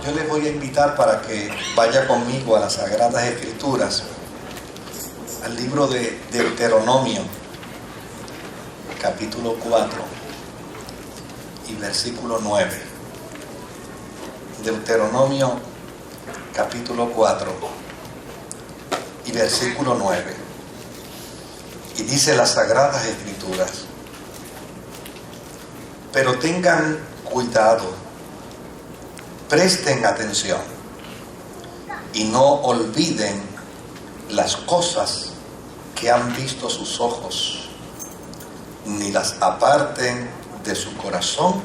yo les voy a invitar para que vaya conmigo a las Sagradas Escrituras, al libro de Deuteronomio, capítulo 4 y versículo 9. Deuteronomio, capítulo 4 y versículo 9. Y dice las Sagradas Escrituras: pero tengan cuidado, presten atención y no olviden las cosas que han visto sus ojos, ni las aparten de su corazón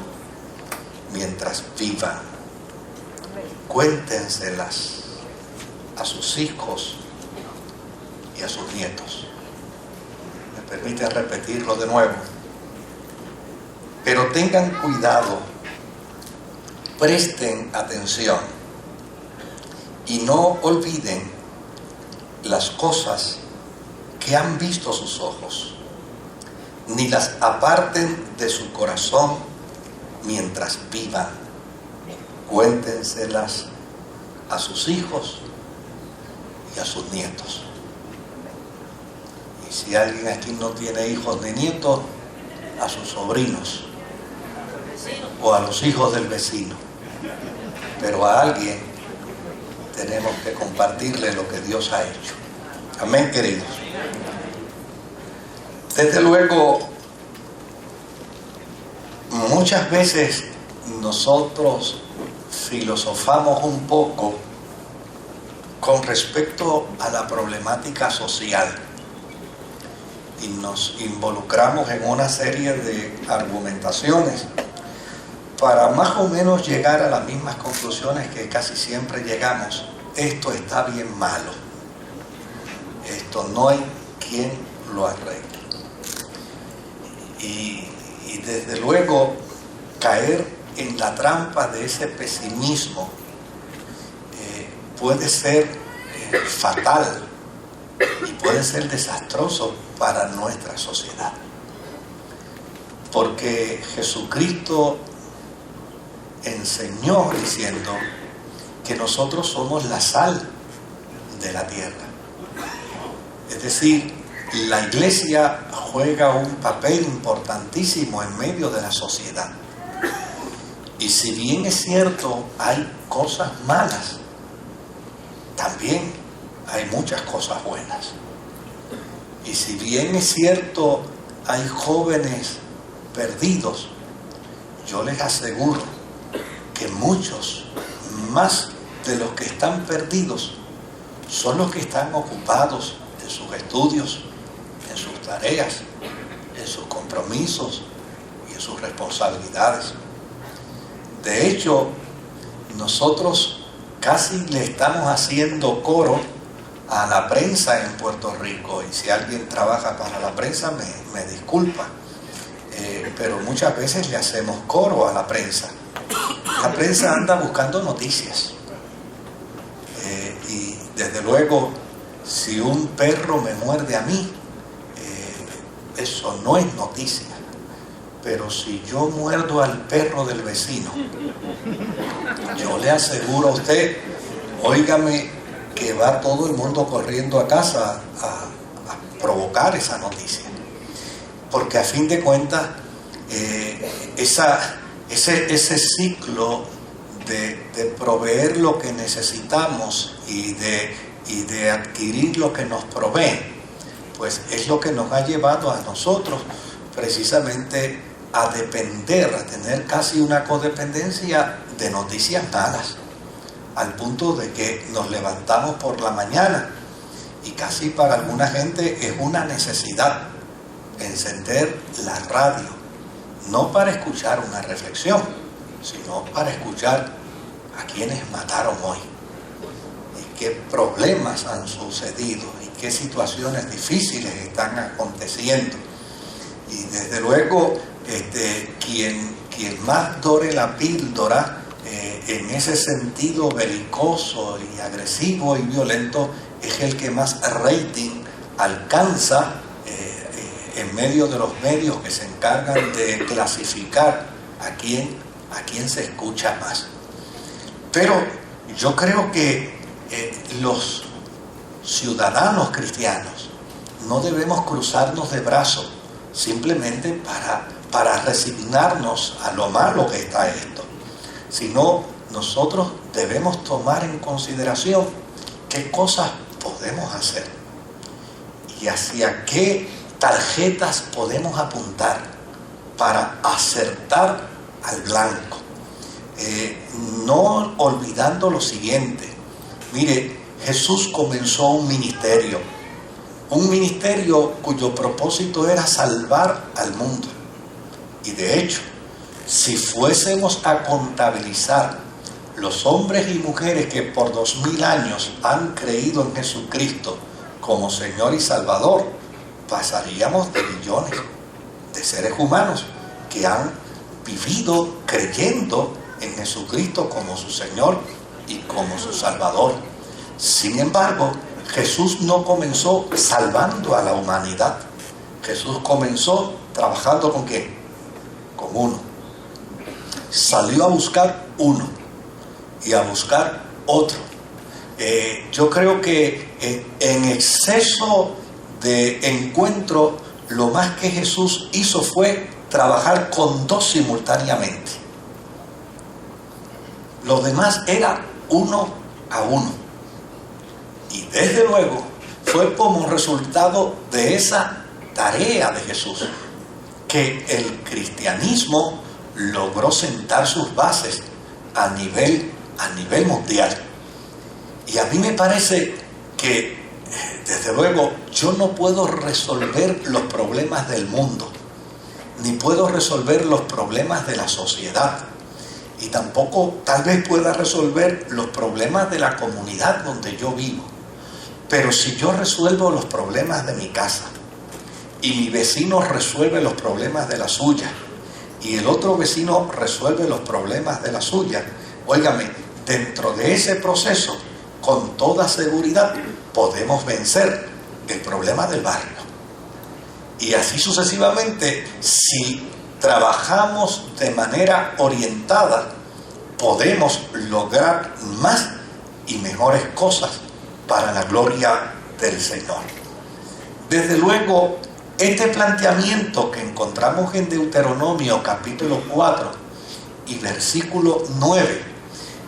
mientras vivan. Cuéntenselas a sus hijos y a sus nietos. ¿Me permiten repetirlo de nuevo? Pero tengan cuidado, presten atención y no olviden las cosas que han visto sus ojos, ni las aparten de su corazón mientras vivan. Cuéntenselas a sus hijos y a sus nietos. Y si alguien aquí no tiene hijos ni nietos, a sus sobrinos o a los hijos del vecino. Pero a alguien tenemos que compartirle lo que Dios ha hecho. Amén, queridos. Desde luego, muchas veces nosotros filosofamos un poco con respecto a la problemática social y nos involucramos en una serie de argumentaciones para más o menos llegar a las mismas conclusiones que casi siempre llegamos. Esto está bien malo, esto no hay quien lo arregle. Y desde luego caer en la trampa de ese pesimismo puede ser fatal y puede ser desastroso para nuestra sociedad, porque Jesucristo enseñó diciendo que nosotros somos la sal de la tierra. Es decir, la iglesia juega un papel importantísimo en medio de la sociedad. Y si bien es cierto, hay cosas malas, también hay muchas cosas buenas. Y si bien es cierto, hay jóvenes perdidos, yo les aseguro que muchos más de los que están perdidos son los que están ocupados en sus estudios, en sus tareas, en sus compromisos y en sus responsabilidades. De hecho, nosotros casi le estamos haciendo coro a la prensa en Puerto Rico, y si alguien trabaja para la prensa me disculpa, pero muchas veces le hacemos coro a la prensa. La prensa anda buscando noticias, y desde luego, si un perro me muerde a mí, eso no es noticia. Pero si yo muerdo al perro del vecino, yo le aseguro a usted, óigame, que va todo el mundo corriendo a casa a provocar esa noticia. Porque a fin de cuentas, ese ciclo de proveer lo que necesitamos y de adquirir lo que nos proveen, pues es lo que nos ha llevado a nosotros precisamente a depender, a tener casi una codependencia de noticias malas, al punto de que nos levantamos por la mañana y casi para alguna gente es una necesidad encender la radio, no para escuchar una reflexión, sino para escuchar a quienes mataron hoy y qué problemas han sucedido y qué situaciones difíciles están aconteciendo. Y desde luego, quien más dore la píldora en ese sentido belicoso y agresivo y violento es el que más rating alcanza en medio de los medios que se encargan de clasificar a quién se escucha más. Pero yo creo que los ciudadanos cristianos no debemos cruzarnos de brazos simplemente para resignarnos a lo malo que está esto, sino nosotros debemos tomar en consideración qué cosas podemos hacer y hacia qué tarjetas podemos apuntar para acertar al blanco. No olvidando lo siguiente: mire, Jesús comenzó un ministerio cuyo propósito era salvar al mundo. Y de hecho, si fuésemos a contabilizar los hombres y mujeres que por 2000 años han creído en Jesucristo como Señor y Salvador, pasaríamos de millones de seres humanos que han vivido creyendo en Jesucristo como su Señor y como su Salvador. Sin embargo, Jesús no comenzó salvando a la humanidad. Jesús comenzó trabajando ¿con quién? Con uno. Salió a buscar uno y a buscar otro. Yo creo que en exceso de encuentro, lo más que Jesús hizo fue trabajar con dos simultáneamente. Lo demás era uno a uno. Y desde luego fue como resultado de esa tarea de Jesús que el cristianismo logró sentar sus bases a nivel mundial. Y a mí me parece que, desde luego, yo no puedo resolver los problemas del mundo, ni puedo resolver los problemas de la sociedad, y tampoco tal vez pueda resolver los problemas de la comunidad donde yo vivo. Pero si yo resuelvo los problemas de mi casa y mi vecino resuelve los problemas de la suya y el otro vecino resuelve los problemas de la suya, óigame, dentro de ese proceso, con toda seguridad, podemos vencer el problema del barrio. Y así sucesivamente, si trabajamos de manera orientada, podemos lograr más y mejores cosas para la gloria del Señor. Desde luego, este planteamiento que encontramos en Deuteronomio capítulo 4 y versículo 9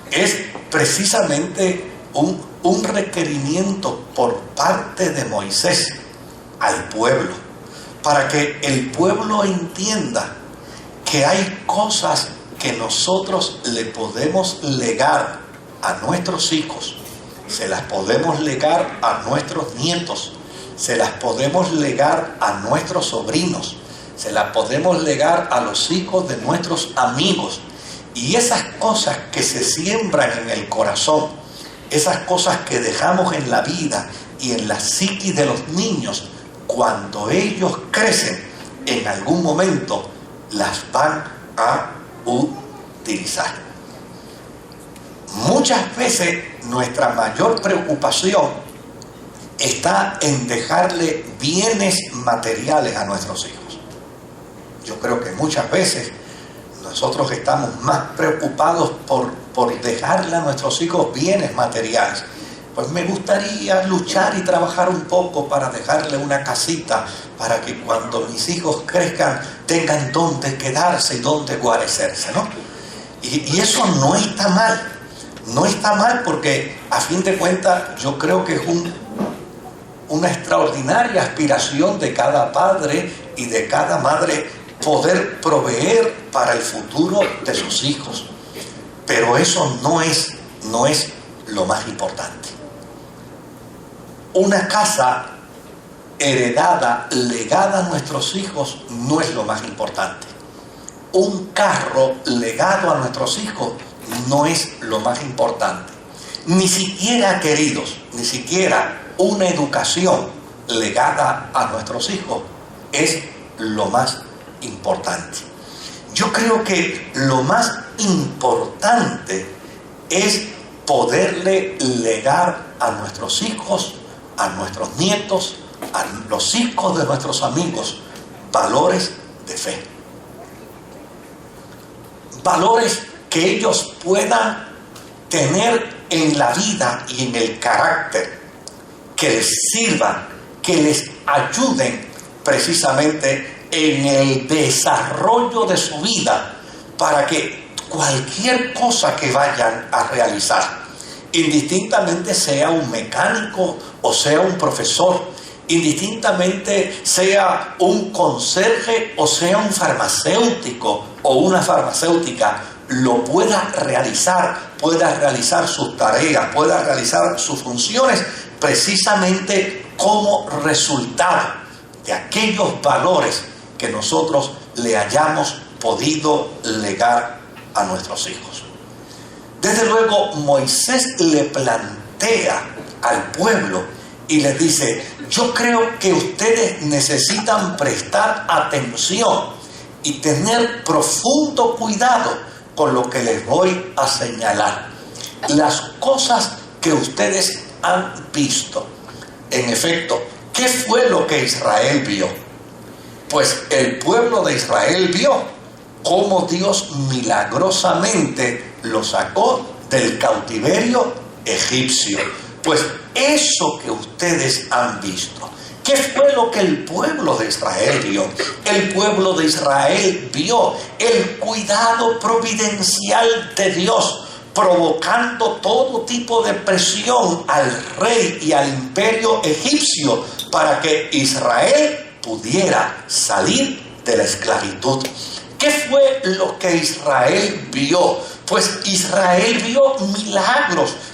es precisamente un requerimiento por parte de Moisés al pueblo, para que el pueblo entienda que hay cosas que nosotros le podemos legar a nuestros hijos, se las podemos legar a nuestros nietos, se las podemos legar a nuestros sobrinos, se las podemos legar a los hijos de nuestros amigos. Y esas cosas que se siembran en el corazón, esas cosas que dejamos en la vida y en la psiquis de los niños, cuando ellos crecen, en algún momento las van a utilizar. Muchas veces nuestra mayor preocupación está en dejarle bienes materiales a nuestros hijos. Yo creo que muchas veces nosotros estamos más preocupados por dejarle a nuestros hijos bienes materiales. Pues me gustaría luchar y trabajar un poco para dejarle una casita, para que cuando mis hijos crezcan tengan dónde quedarse y dónde guarecerse, ¿no? Y eso no está mal. No está mal, porque a fin de cuentas yo creo que es una extraordinaria aspiración de cada padre y de cada madre poder proveer para el futuro de sus hijos. Pero eso no es lo más importante. Una casa heredada, legada a nuestros hijos, no es lo más importante. Un carro legado a nuestros hijos no es lo más importante. Ni siquiera, queridos, ni siquiera una educación legada a nuestros hijos es lo más importante. Yo creo que lo más importante es poderle legar a nuestros hijos, a nuestros nietos, a los hijos de nuestros amigos, valores de fe. Valores que ellos puedan tener en la vida y en el carácter que les sirvan, que les ayuden precisamente en el desarrollo de su vida, para que cualquier cosa que vayan a realizar, indistintamente sea un mecánico o sea un profesor, indistintamente sea un conserje o sea un farmacéutico o una farmacéutica, lo pueda realizar sus tareas, pueda realizar sus funciones precisamente como resultado de aquellos valores que nosotros le hayamos podido legar a nuestros hijos. Desde luego, Moisés le plantea al pueblo y les dice: yo creo que ustedes necesitan prestar atención y tener profundo cuidado con lo que les voy a señalar. Las cosas que ustedes han visto. En efecto, ¿qué fue lo que Israel vio? Pues el pueblo de Israel vio cómo Dios milagrosamente lo sacó del cautiverio egipcio. Pues eso que ustedes han visto. ¿Qué fue lo que el pueblo de Israel vio? El pueblo de Israel vio el cuidado providencial de Dios, provocando todo tipo de presión al rey y al imperio egipcio para que Israel pudiera salir de la esclavitud. ¿Qué fue lo que Israel vio? Pues Israel vio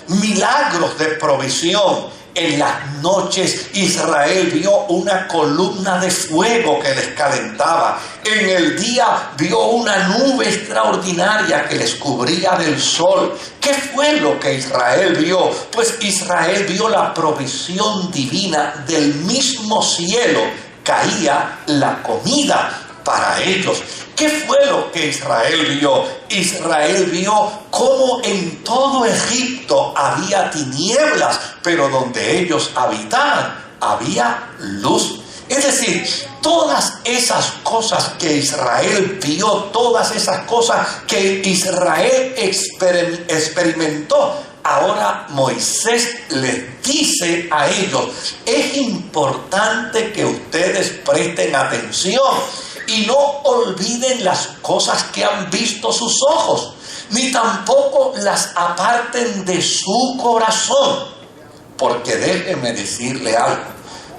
milagros de provisión. En las noches Israel vio una columna de fuego que les calentaba. En el día vio una nube extraordinaria que les cubría del sol. ¿Qué fue lo que Israel vio? Pues Israel vio la provisión divina. Del mismo cielo caía la comida para ellos. ¿Qué fue lo que Israel vio? Israel vio cómo en todo Egipto había tinieblas, pero donde ellos habitaban había luz. Es decir, todas esas cosas que Israel vio, todas esas cosas que Israel experimentó, ahora Moisés les dice a ellos: es importante que ustedes presten atención y no olviden las cosas que han visto sus ojos, ni tampoco las aparten de su corazón. Porque déjenme decirle algo: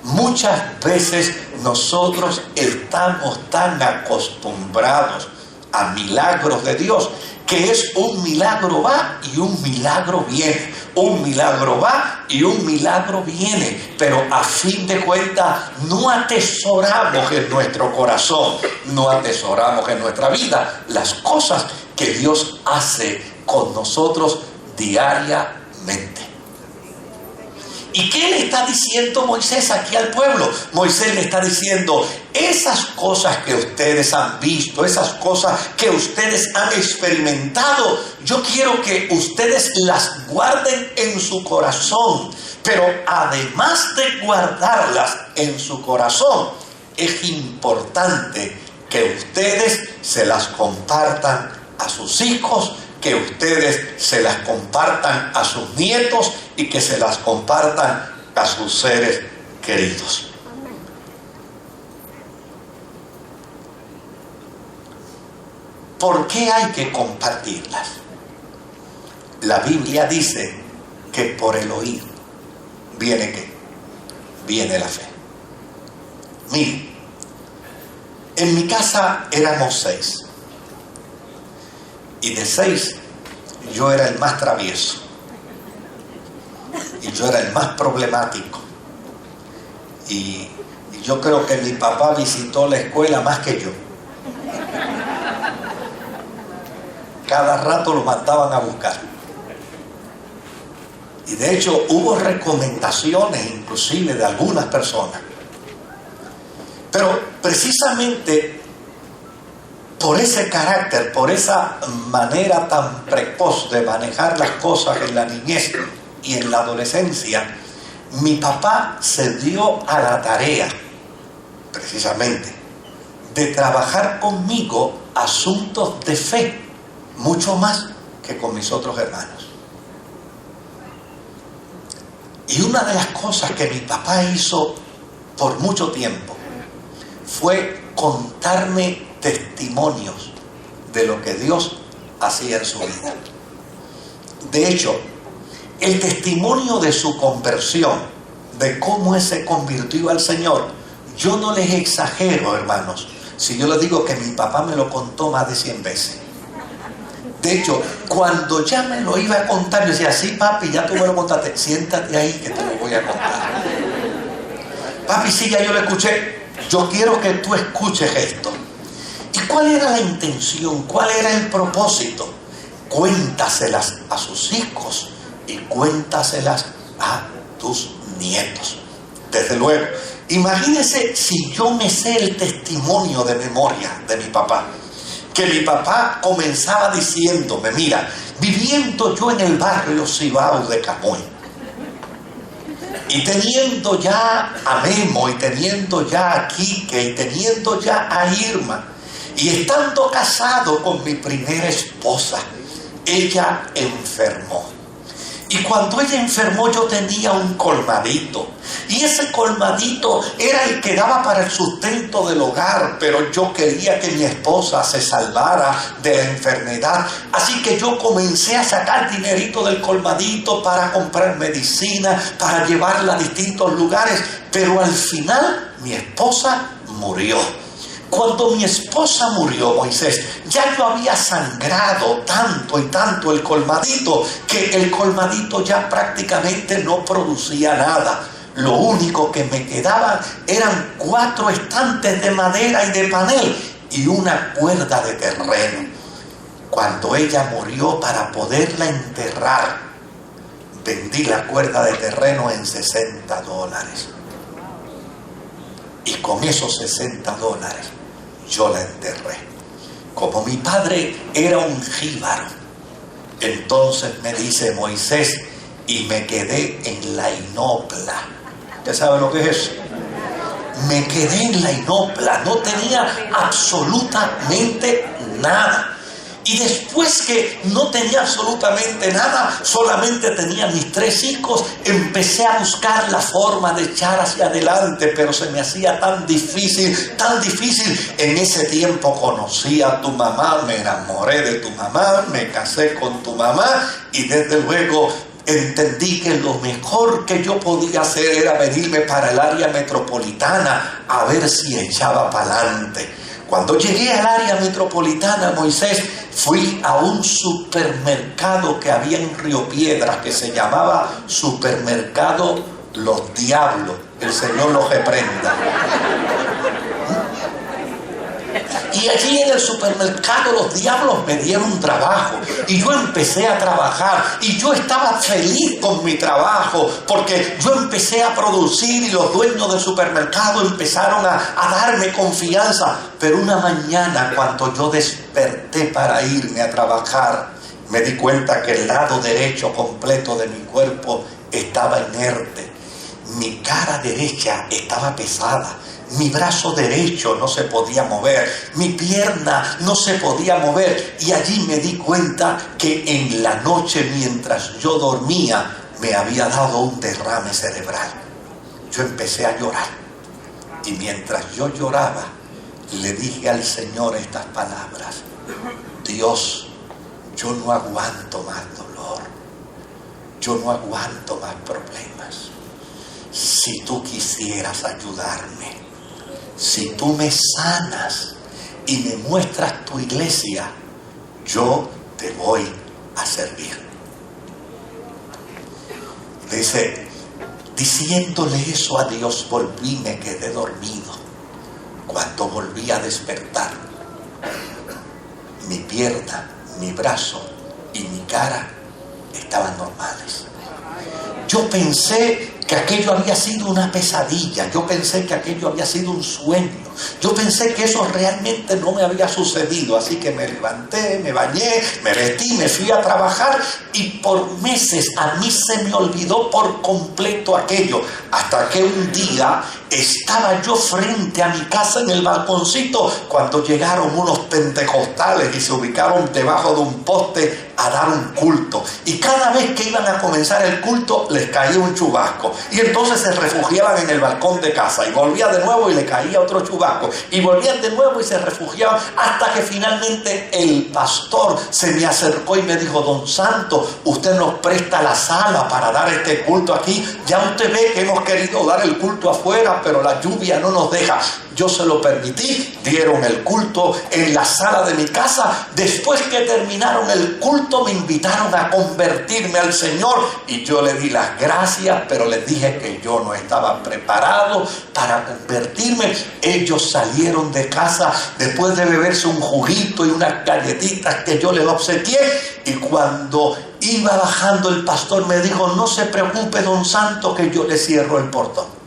muchas veces nosotros estamos tan acostumbrados a milagros de Dios, que es un milagro va y un milagro viene, un milagro va y un milagro viene, pero a fin de cuentas no atesoramos en nuestro corazón, no atesoramos en nuestra vida las cosas que Dios hace con nosotros diariamente. ¿Y qué le está diciendo Moisés aquí al pueblo? Moisés le está diciendo: esas cosas que ustedes han visto, esas cosas que ustedes han experimentado, yo quiero que ustedes las guarden en su corazón. Pero además de guardarlas en su corazón, es importante que ustedes se las compartan a sus hijos, que ustedes se las compartan a sus nietos y que se las compartan a sus seres queridos. ¿Por qué hay que compartirlas? La Biblia dice que por el oír viene ¿qué? Viene la fe. Miren, en mi casa éramos 6. Y de 6, yo era el más travieso. Y yo era el más problemático. Y yo creo que mi papá visitó la escuela más que yo. Cada rato lo mandaban a buscar. Y de hecho hubo recomendaciones inclusive de algunas personas. Pero precisamente por ese carácter, por esa manera tan precoz de manejar las cosas en la niñez y en la adolescencia, mi papá se dio a la tarea, precisamente, de trabajar conmigo asuntos de fe, mucho más que con mis otros hermanos. Y una de las cosas que mi papá hizo por mucho tiempo fue contarme testimonios de lo que Dios hacía en su vida. De hecho, el testimonio de su conversión, de cómo él se convirtió al Señor, yo no les exagero, hermanos, si yo les digo que mi papá me lo contó más de 100 veces. De hecho, cuando ya me lo iba a contar, yo decía, sí, papi, ya tú me lo contaste, siéntate ahí que te lo voy a contar. Papi, sí, ya yo lo escuché, yo quiero que tú escuches esto. ¿Y cuál era la intención? ¿Cuál era el propósito? Cuéntaselas a sus hijos y cuéntaselas a tus nietos. Desde luego, imagínese si yo me sé el testimonio de memoria de mi papá. Que mi papá comenzaba diciéndome, mira, viviendo yo en el barrio Cibao de Camuy, y teniendo ya a Memo, y teniendo ya a Quique, y teniendo ya a Irma, y estando casado con mi primera esposa, ella enfermó. Y cuando ella enfermó yo tenía un colmadito. Y ese colmadito era el que daba para el sustento del hogar. Pero yo quería que mi esposa se salvara de la enfermedad. Así que yo comencé a sacar dinerito del colmadito para comprar medicina, para llevarla a distintos lugares. Pero al final mi esposa murió. Cuando mi esposa murió, Moisés, ya yo había sangrado tanto y tanto el colmadito, que el colmadito ya prácticamente no producía nada. Lo único que me quedaba eran 4 estantes de madera y de panel y una cuerda de terreno. Cuando ella murió, para poderla enterrar, vendí la cuerda de terreno en $60. Y con esos $60 yo la enterré. Como mi padre era un jíbaro, entonces me dice Moisés, y me quedé en la inopla. ¿Usted sabe lo que es eso? Me quedé en la inopla, no tenía absolutamente nada. Y después que no tenía absolutamente nada, solamente tenía mis 3 hijos, empecé a buscar la forma de echar hacia adelante, pero se me hacía tan difícil, tan difícil. En ese tiempo conocí a tu mamá, me enamoré de tu mamá, me casé con tu mamá y desde luego entendí que lo mejor que yo podía hacer era venirme para el área metropolitana a ver si echaba para adelante. Cuando llegué al área metropolitana, Moisés, fui a un supermercado que había en Río Piedras, que se llamaba Supermercado Los Diablos. El Señor los reprenda. Y allí en el supermercado Los Diablos me dieron trabajo y yo empecé a trabajar y yo estaba feliz con mi trabajo porque yo empecé a producir y los dueños del supermercado empezaron a darme confianza. Pero una mañana, cuando yo desperté para irme a trabajar, me di cuenta que el lado derecho completo de mi cuerpo estaba inerte. Mi cara derecha estaba pesada. Mi brazo derecho no se podía mover, mi pierna no se podía mover. Y allí me di cuenta que en la noche, mientras yo dormía, me había dado un derrame cerebral. Yo empecé a llorar. Y mientras yo lloraba, le dije al Señor estas palabras: Dios, yo no aguanto más dolor. Yo no aguanto más problemas. Si tú quisieras ayudarme, si tú me sanas y me muestras tu iglesia, yo te voy a servir. Dice, diciéndole eso a Dios, volví y me quedé dormido. Cuando volví a despertar, mi pierna, mi brazo y mi cara estaban normales. Yo pensé que aquello había sido una pesadilla, yo pensé que aquello había sido un sueño, Yo pensé que eso realmente no me había sucedido, así que me levanté, me bañé, me vestí, me fui a trabajar y por meses a mí se me olvidó por completo aquello, hasta que un día estaba yo frente a mi casa en el balconcito cuando llegaron unos pentecostales y se ubicaron debajo de un poste a dar un culto, y cada vez que iban a comenzar el culto les caía un chubasco y entonces se refugiaban en el balcón de casa y volvía de nuevo y le caía otro chubasco y volvían de nuevo y se refugiaban, hasta que finalmente el pastor se me acercó y me dijo: don Santo, usted nos presta la sala para dar este culto aquí, ya usted ve que hemos querido dar el culto afuera pero la lluvia no nos deja. Yo se lo permití, dieron el culto en la sala de mi casa. Después que terminaron el culto me invitaron a convertirme al Señor y yo le di las gracias, pero les dije que yo no estaba preparado para convertirme. Ellos salieron de casa después de beberse un juguito y unas galletitas que yo les obsequié, y cuando iba bajando el pastor me dijo: no se preocupe, don Santo, que yo le cierro el portón.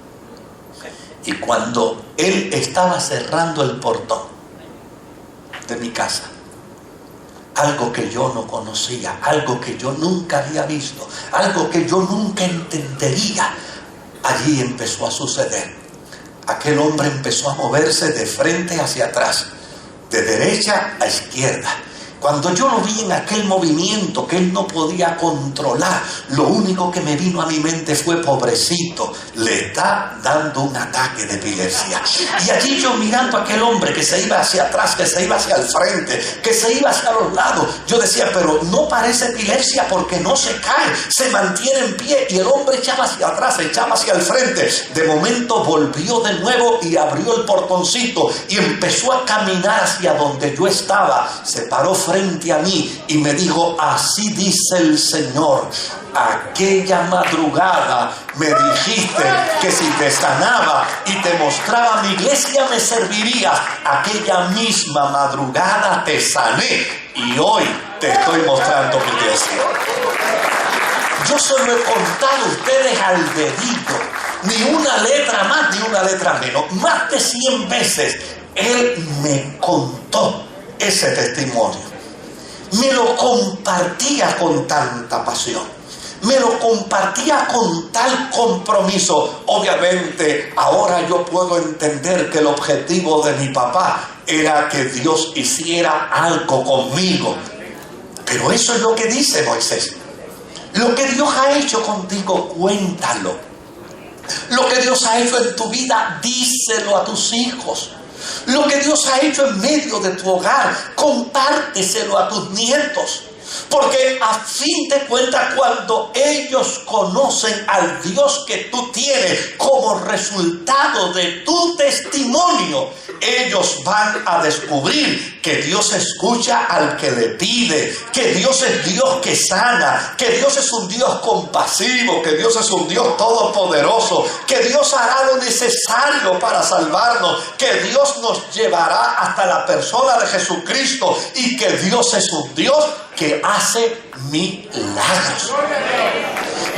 Y cuando él estaba cerrando el portón de mi casa, algo que yo no conocía, algo que yo nunca había visto, algo que yo nunca entendería, allí empezó a suceder. Aquel hombre empezó a moverse de frente hacia atrás, de derecha a izquierda. Cuando yo lo vi en aquel movimiento que él no podía controlar, lo único que me vino a mi mente fue: pobrecito, le está dando un ataque de epilepsia. Y allí yo mirando a aquel hombre que se iba hacia atrás, que se iba hacia el frente, que se iba hacia los lados, yo decía: pero no parece epilepsia porque no se cae, se mantiene en pie. Y el hombre echaba hacia atrás, echaba hacia el frente. De momento volvió de nuevo y abrió el portoncito y empezó a caminar hacia donde yo estaba. Se paró frente a mí y me dijo: así dice el Señor, aquella madrugada me dijiste que si te sanaba y te mostraba mi iglesia me servirías. Aquella misma madrugada te sané y hoy te estoy mostrando mi iglesia. Yo se lo he contado a ustedes al dedito, ni una letra más ni una letra menos. Más de 100 veces él me contó ese testimonio. Me lo compartía con tanta pasión, me lo compartía con tal compromiso. Obviamente ahora yo puedo entender que el objetivo de mi papá era que Dios hiciera algo conmigo. Pero eso es lo que dice Moisés: lo que Dios ha hecho contigo, cuéntalo. Lo que Dios ha hecho en tu vida, díselo a tus hijos. Lo que Dios ha hecho en medio de tu hogar, compárteselo a tus nietos. Porque a fin de cuentas, cuando ellos conocen al Dios que tú tienes como resultado de tu testimonio, ellos van a descubrir que Dios escucha al que le pide, que Dios es Dios que sana, que Dios es un Dios compasivo, que Dios es un Dios todopoderoso, que Dios hará lo necesario para salvarnos, que Dios nos llevará hasta la persona de Jesucristo y que Dios es un Dios que hace milagros.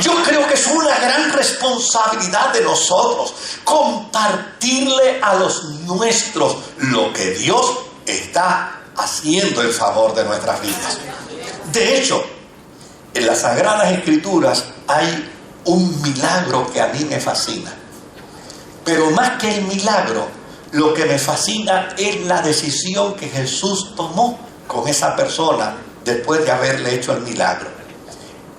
Yo creo que es una gran responsabilidad de nosotros compartirle a los nuestros lo que Dios está haciendo en favor de nuestras vidas. De hecho, en las Sagradas Escrituras hay un milagro que a mí me fascina. Pero más que el milagro, lo que me fascina es la decisión que Jesús tomó con esa persona después de haberle hecho el milagro.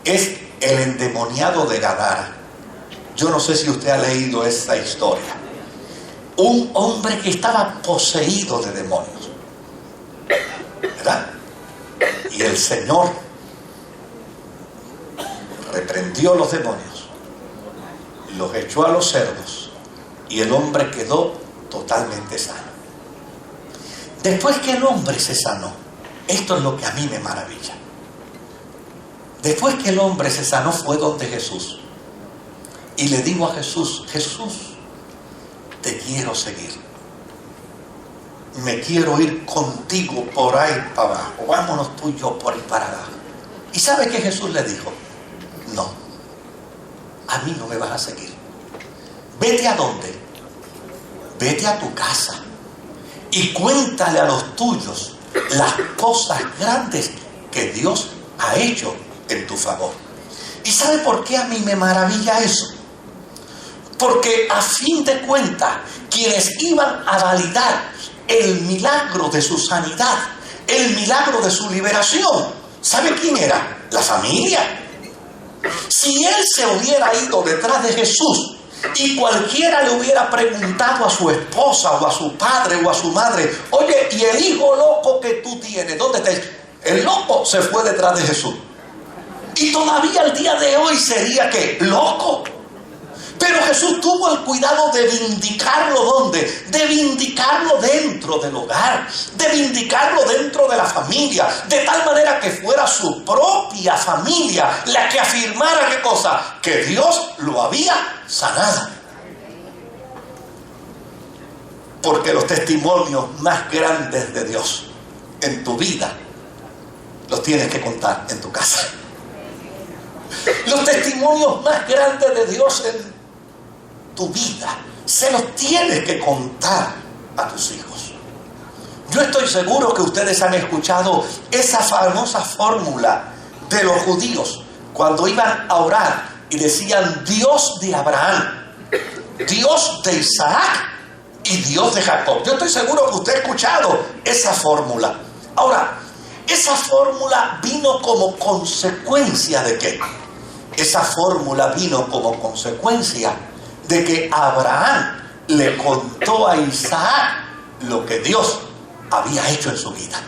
Es el endemoniado de Gadara. Yo no sé si usted ha leído esa historia. Un hombre que estaba poseído de demonios, ¿verdad? Y el Señor reprendió los demonios, los echó a los cerdos y el hombre quedó totalmente sano. Después que el hombre se sanó, esto es lo que a mí me maravilla. Después que el hombre se sanó, fue donde Jesús y le digo a Jesús: Jesús, te quiero seguir, me quiero ir contigo por ahí para abajo, vámonos tú y yo por ahí para abajo. ¿Y sabe qué Jesús le dijo? No, a mí no me vas a seguir. Vete a dónde, vete a tu casa, y cuéntale a los tuyos las cosas grandes que Dios ha hecho en tu favor. ¿Y sabe por qué a mí me maravilla eso? Porque a fin de cuentas, quienes iban a validar el milagro de su sanidad, el milagro de su liberación, ¿sabe quién era? La familia. Si él se hubiera ido detrás de Jesús y cualquiera le hubiera preguntado a su esposa o a su padre o a su madre, oye, ¿y el hijo loco que tú tienes? ¿Dónde está? El loco se fue detrás de Jesús. Y todavía el día de hoy sería ¿qué? Loco. Pero Jesús tuvo el cuidado de vindicarlo ¿dónde? De vindicarlo dentro del hogar, de vindicarlo dentro de la familia, de tal manera que fuera su propia familia la que afirmara ¿qué cosa? Que Dios lo había sanado. Porque los testimonios más grandes de Dios en tu vida los tienes que contar en tu casa. Los testimonios más grandes de Dios en tu vida se los tienes que contar a tus hijos. Yo estoy seguro que ustedes han escuchado esa famosa fórmula de los judíos cuando iban a orar y decían Dios de Abraham, Dios de Isaac y Dios de Jacob. Yo estoy seguro que usted ha escuchado esa fórmula. Ahora, esa fórmula vino como consecuencia ¿de qué? Esa fórmula vino como consecuencia de que Abraham le contó a Isaac lo que Dios había hecho en su vida.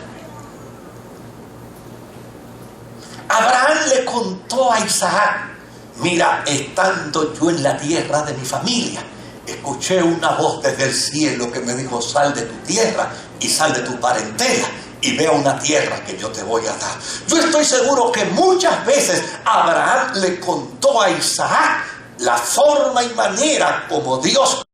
Abraham le contó a Isaac, mira, estando yo en la tierra de mi familia, escuché una voz desde el cielo que me dijo, sal de tu tierra y sal de tu parentela y ve a una tierra que yo te voy a dar. Yo estoy seguro que muchas veces Abraham le contó a Isaac la forma y manera como Dios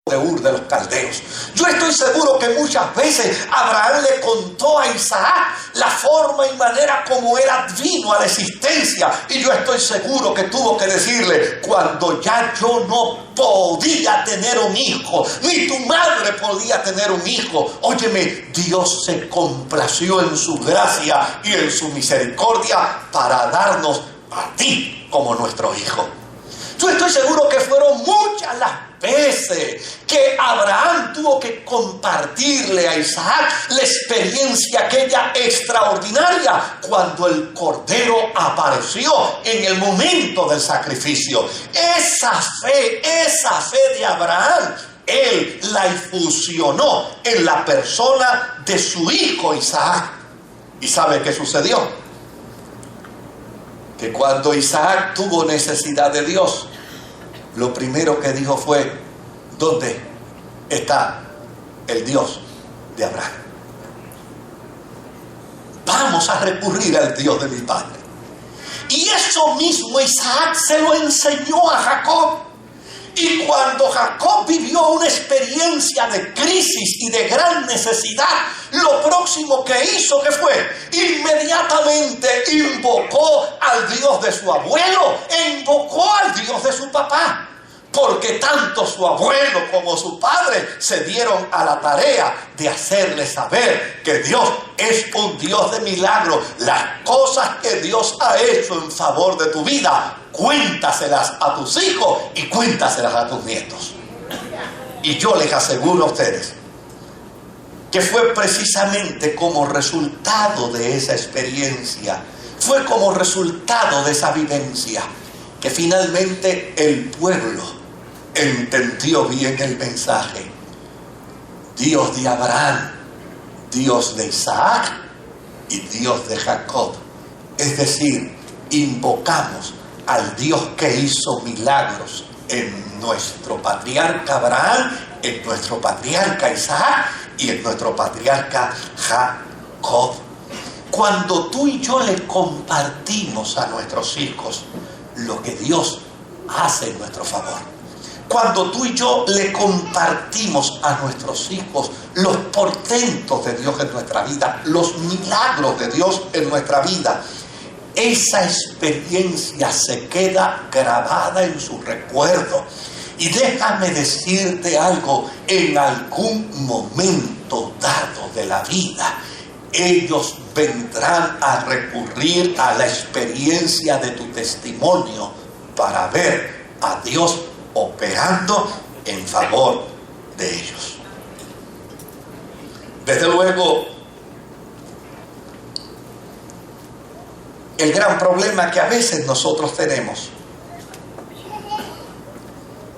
de Ur de los Caldeos. Yo estoy seguro que muchas veces Abraham le contó a Isaac la forma y manera como él vino a la existencia. Y yo estoy seguro que tuvo que decirle, cuando ya yo no podía tener un hijo, ni tu madre podía tener un hijo, óyeme, Dios se complació en su gracia y en su misericordia para darnos a ti como nuestro hijo. Yo estoy seguro que fueron muchas las veces que Abraham tuvo que compartirle a Isaac la experiencia aquella extraordinaria cuando el cordero apareció en el momento del sacrificio. Esa fe de Abraham, él la infusionó en la persona de su hijo Isaac. ¿Y sabe qué sucedió? Que cuando Isaac tuvo necesidad de Dios, lo primero que dijo fue, ¿dónde está el Dios de Abraham? Vamos a recurrir al Dios de mi padre. Y eso mismo Isaac se lo enseñó a Jacob. Y cuando Jacob vivió una experiencia de crisis y de gran necesidad, lo próximo que hizo, ¿qué fue? Inmediatamente invocó al Dios de su abuelo e invocó al Dios de su papá. Porque tanto su abuelo como su padre se dieron a la tarea de hacerle saber que Dios es un Dios de milagros. Las cosas que Dios ha hecho en favor de tu vida, cuéntaselas a tus hijos y cuéntaselas a tus nietos. Y yo les aseguro a ustedes que fue precisamente como resultado de esa experiencia, fue como resultado de esa vivencia, que finalmente el pueblo entendió bien el mensaje. Dios de Abraham, Dios de Isaac y Dios de Jacob. Es decir, invocamos al Dios que hizo milagros en nuestro patriarca Abraham, en nuestro patriarca Isaac y en nuestro patriarca Jacob. Cuando tú y yo le compartimos a nuestros hijos lo que Dios hace en nuestro favor, cuando tú y yo le compartimos a nuestros hijos los portentos de Dios en nuestra vida, los milagros de Dios en nuestra vida, esa experiencia se queda grabada en su recuerdo. Y déjame decirte algo, en algún momento momento dado de la vida, ellos vendrán a recurrir a la experiencia de tu testimonio para ver a Dios operando en favor de ellos. Desde luego, el gran problema que a veces nosotros tenemos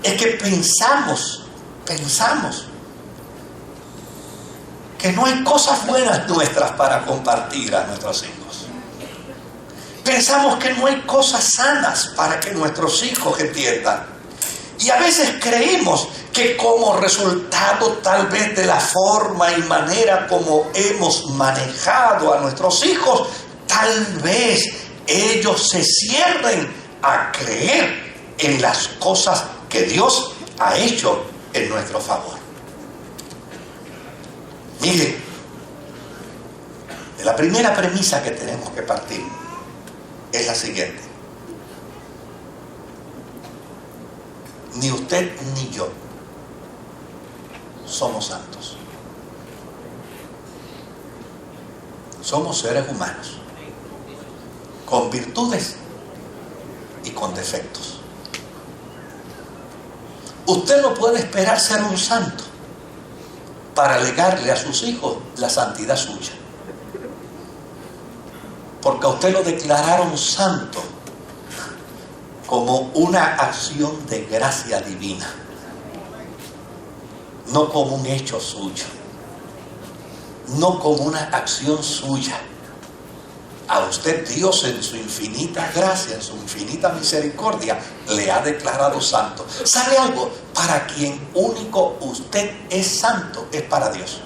es que pensamos que no hay cosas buenas nuestras para compartir a nuestros hijos. Pensamos que no hay cosas sanas para que nuestros hijos entiendan. Y a veces creemos que como resultado tal vez de la forma y manera como hemos manejado a nuestros hijos, tal vez ellos se cierren a creer en las cosas que Dios ha hecho en nuestro favor. Miren, de la primera premisa que tenemos que partir es la siguiente: ni usted ni yo somos santos. Somos seres humanos con virtudes y con defectos. Usted no puede esperar ser un santo para legarle a sus hijos la santidad suya, porque a usted lo declararon santo como una acción de gracia divina, no como un hecho suyo, no como una acción suya. A usted Dios en su infinita gracia, en su infinita misericordia, le ha declarado santo. ¿Sabe algo? Para quien único usted es santo es para Dios.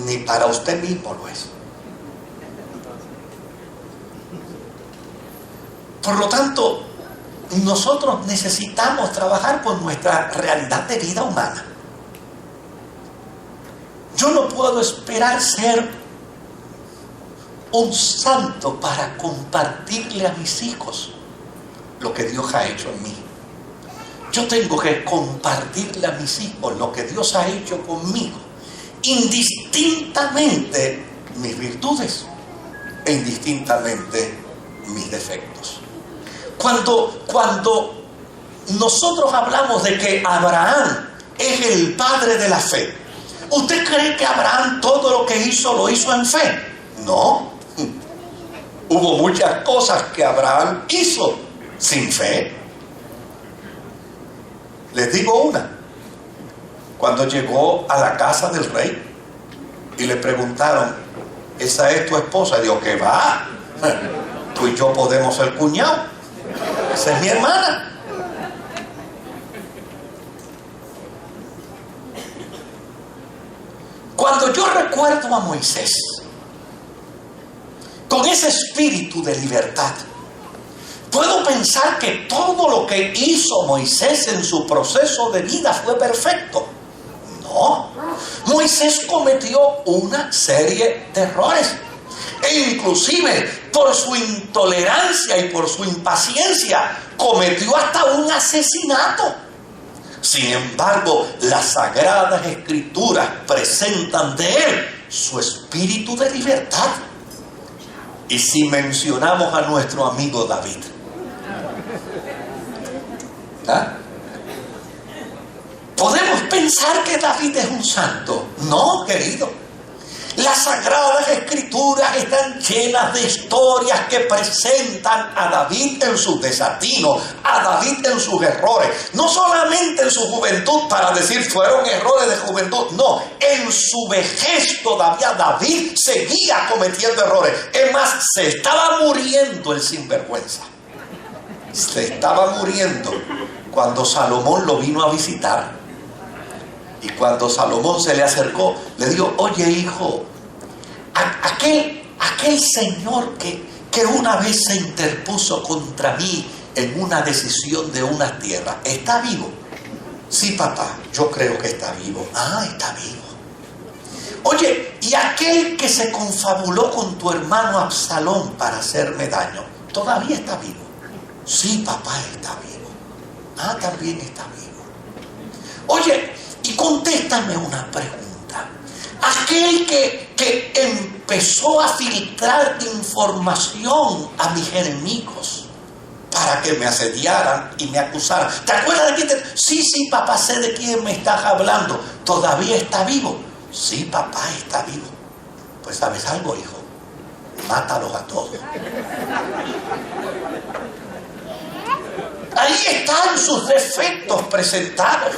Ni para usted mismo lo es. Por lo tanto, nosotros necesitamos trabajar con nuestra realidad de vida humana. Yo no puedo esperar ser un santo para compartirle a mis hijos lo que Dios ha hecho en mí. Yo tengo que compartirle a mis hijos lo que Dios ha hecho conmigo, indistintamente mis virtudes e indistintamente mis defectos. Cuando nosotros hablamos de que Abraham es el padre de la fe, ¿usted cree que Abraham todo lo que hizo lo hizo en fe? No. Hubo muchas cosas que Abraham hizo sin fe. Les digo una. Cuando llegó a la casa del rey y le preguntaron, ¿esa es tu esposa? Dijo, ¿qué va? Tú y yo podemos ser cuñados. Esa es mi hermana. Cuando yo recuerdo a Moisés con ese espíritu de libertad, puedo pensar que todo lo que hizo Moisés en su proceso de vida fue perfecto. No, Moisés cometió una serie de errores. E inclusive por su intolerancia y por su impaciencia cometió hasta un asesinato. Sin embargo, las Sagradas Escrituras presentan de él su espíritu de libertad. Y si mencionamos a nuestro amigo David, ¿podemos pensar que David es un santo? No, querido. Las Sagradas Escrituras están llenas de historias que presentan a David en sus desatinos, a David en sus errores. No solamente en su juventud para decir fueron errores de juventud, no, en su vejez todavía David seguía cometiendo errores. Es más, se estaba muriendo el sinvergüenza. Se estaba muriendo cuando Salomón lo vino a visitar. Y cuando Salomón se le acercó, le dijo, oye hijo, aquel señor que una vez se interpuso contra mí en una decisión de una tierra, ¿está vivo? Sí, papá, yo creo que está vivo. Ah, está vivo. Oye, ¿y aquel que se confabuló con tu hermano Absalón para hacerme daño, todavía está vivo? Sí, papá, está vivo. Ah, también está vivo. Oye, y contéstame una pregunta. Aquel que empezó a filtrar información a mis enemigos para que me asediaran y me acusaran. ¿Te acuerdas de quién? Sí, papá, sé de quién me estás hablando. ¿Todavía está vivo? Sí, papá, está vivo. Pues ¿sabes algo, hijo? Mátalos a todos. Ahí están sus defectos presentados.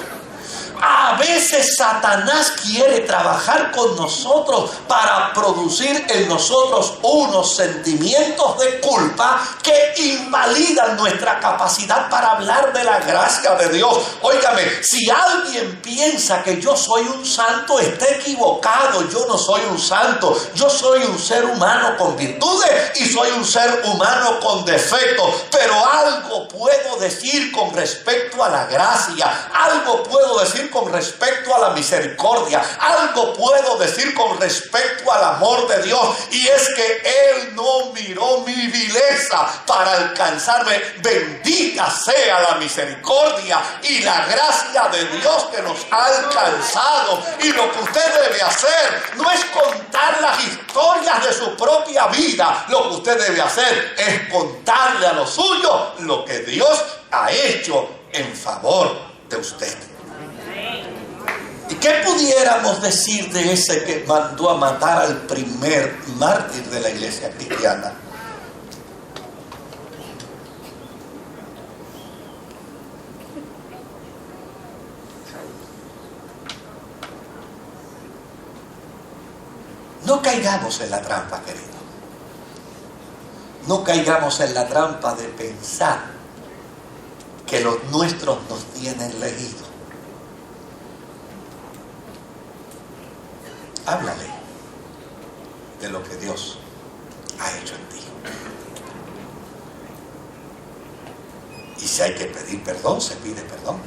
A veces Satanás quiere trabajar con nosotros para producir en nosotros unos sentimientos de culpa que invalidan nuestra capacidad para hablar de la gracia de Dios. Óigame, si alguien piensa que yo soy un santo, está equivocado. Yo no soy un santo. Yo soy un ser humano con virtudes y soy un ser humano con defectos. Pero algo puedo decir con respecto a la gracia. Algo puedo decir con respecto a la misericordia, algo puedo decir con respecto al amor de Dios, y es que Él no miró mi vileza para alcanzarme. Bendita sea la misericordia y la gracia de Dios que nos ha alcanzado. Y lo que usted debe hacer no es contar las historias de su propia vida, lo que usted debe hacer es contarle a los suyos lo que Dios ha hecho en favor de usted. ¿Y qué pudiéramos decir de ese que mandó a matar al primer mártir de la iglesia cristiana? No caigamos en la trampa, querido. No caigamos en la trampa de pensar que los nuestros nos tienen leídos. Háblale de lo que Dios ha hecho en ti. Y si hay que pedir perdón, se pide perdón.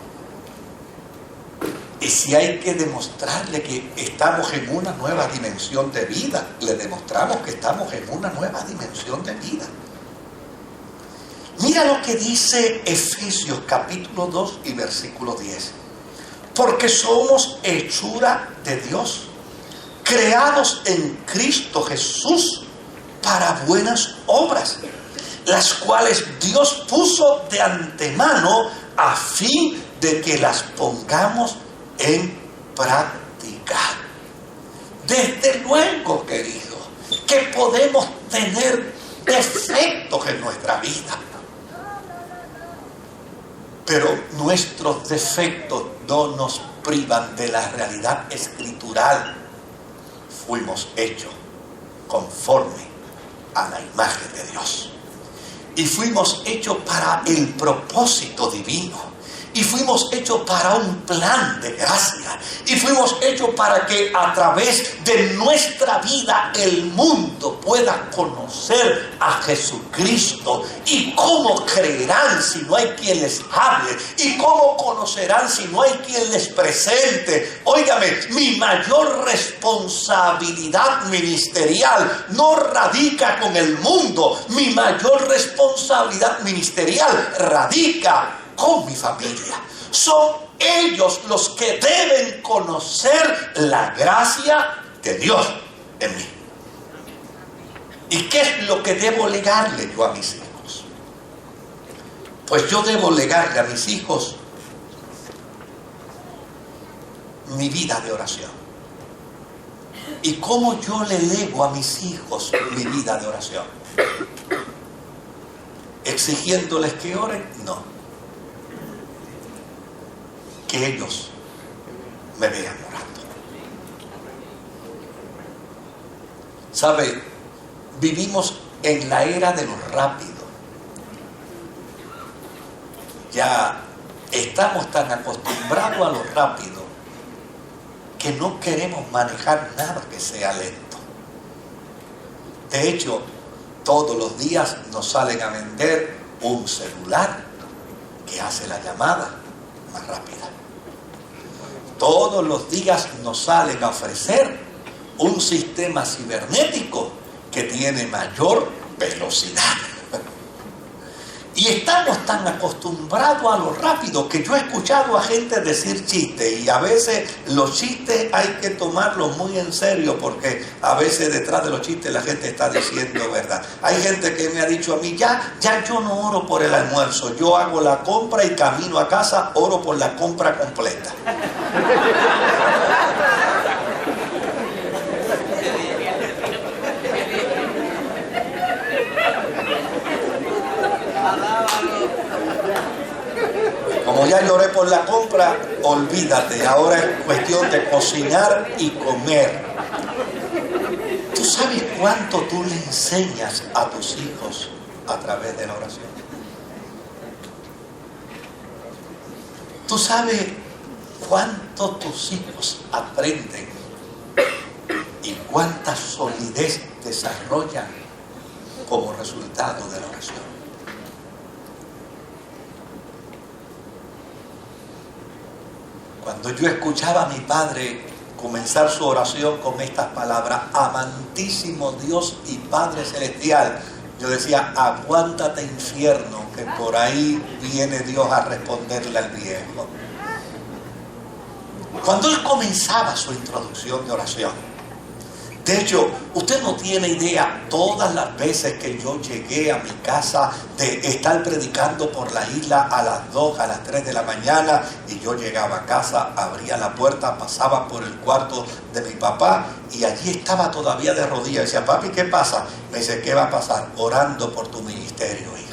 Y si hay que demostrarle que estamos en una nueva dimensión de vida, le demostramos que estamos en una nueva dimensión de vida. Mira lo que dice Efesios capítulo 2 y versículo 10. Porque somos hechura de Dios, creados en Cristo Jesús para buenas obras, las cuales Dios puso de antemano a fin de que las pongamos en práctica. Desde luego, querido, que podemos tener defectos en nuestra vida, pero nuestros defectos no nos privan de la realidad escritural. Fuimos hechos conforme a la imagen de Dios. Y fuimos hechos para el propósito divino. Y fuimos hechos para un plan de gracia. Y fuimos hechos para que a través de nuestra vida el mundo pueda conocer a Jesucristo. ¿Y cómo creerán si no hay quien les hable? ¿Y cómo conocerán si no hay quien les presente? Óigame, mi mayor responsabilidad ministerial no radica con el mundo. Mi mayor responsabilidad ministerial radica con mi familia. Son ellos los que deben conocer la gracia de Dios en mí. ¿Y qué es lo que debo legarle yo a mis hijos? Pues yo debo legarle a mis hijos mi vida de oración. ¿Y cómo yo le lego a mis hijos mi vida de oración? ¿Exigiéndoles que oren? No. Que ellos me vean orando. ¿Sabe? Vivimos en la era de lo rápido. Ya estamos tan acostumbrados a lo rápido que no queremos manejar nada que sea lento. De hecho, todos los días nos salen a vender un celular que hace la llamada más rápida. Todos los días nos salen a ofrecer un sistema cibernético que tiene mayor velocidad. Y estamos tan acostumbrados a lo rápido que yo he escuchado a gente decir chistes, y a veces los chistes hay que tomarlos muy en serio, porque a veces detrás de los chistes la gente está diciendo verdad. Hay gente que me ha dicho a mí, ya yo no oro por el almuerzo, yo hago la compra y camino a casa, oro por la compra completa. Como ya lloré por la compra, olvídate, ahora es cuestión de cocinar y comer. ¿Tú sabes cuánto tú le enseñas a tus hijos a través de la oración? ¿Tú sabes cuánto tus hijos aprenden y cuánta solidez desarrollan como resultado de la oración? Cuando yo escuchaba a mi padre comenzar su oración con estas palabras, amantísimo Dios y Padre Celestial, yo decía, aguántate infierno, que por ahí viene Dios a responderle al viejo. Cuando él comenzaba su introducción de oración, de hecho, usted no tiene idea todas las veces que yo llegué a mi casa de estar predicando por la isla a las 2, a las 3 de la mañana, y yo llegaba a casa, abría la puerta, pasaba por el cuarto de mi papá y allí estaba todavía de rodillas. Decía, papi, ¿qué pasa? Me dice, ¿qué va a pasar? Orando por tu ministerio, hijo.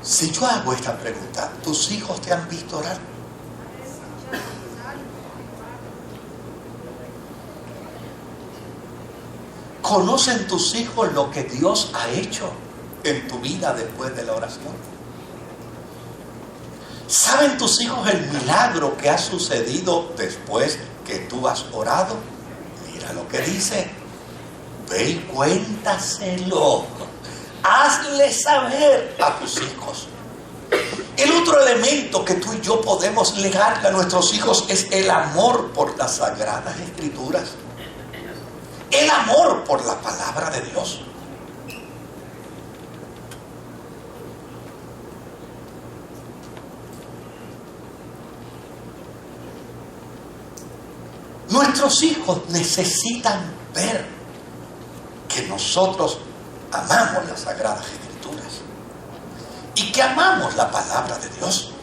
Si yo hago esta pregunta, ¿tus hijos te han visto orar? ¿Conocen tus hijos lo que Dios ha hecho en tu vida después de la oración? ¿Saben tus hijos el milagro que ha sucedido después que tú has orado? Mira lo que dice. Ve y cuéntaselo. Hazle saber a tus hijos. El otro elemento que tú y yo podemos legarle a nuestros hijos es el amor por las Sagradas Escrituras. El amor por la palabra de Dios. Nuestros hijos necesitan ver que nosotros amamos las Sagradas Escrituras y que amamos la palabra de Dios.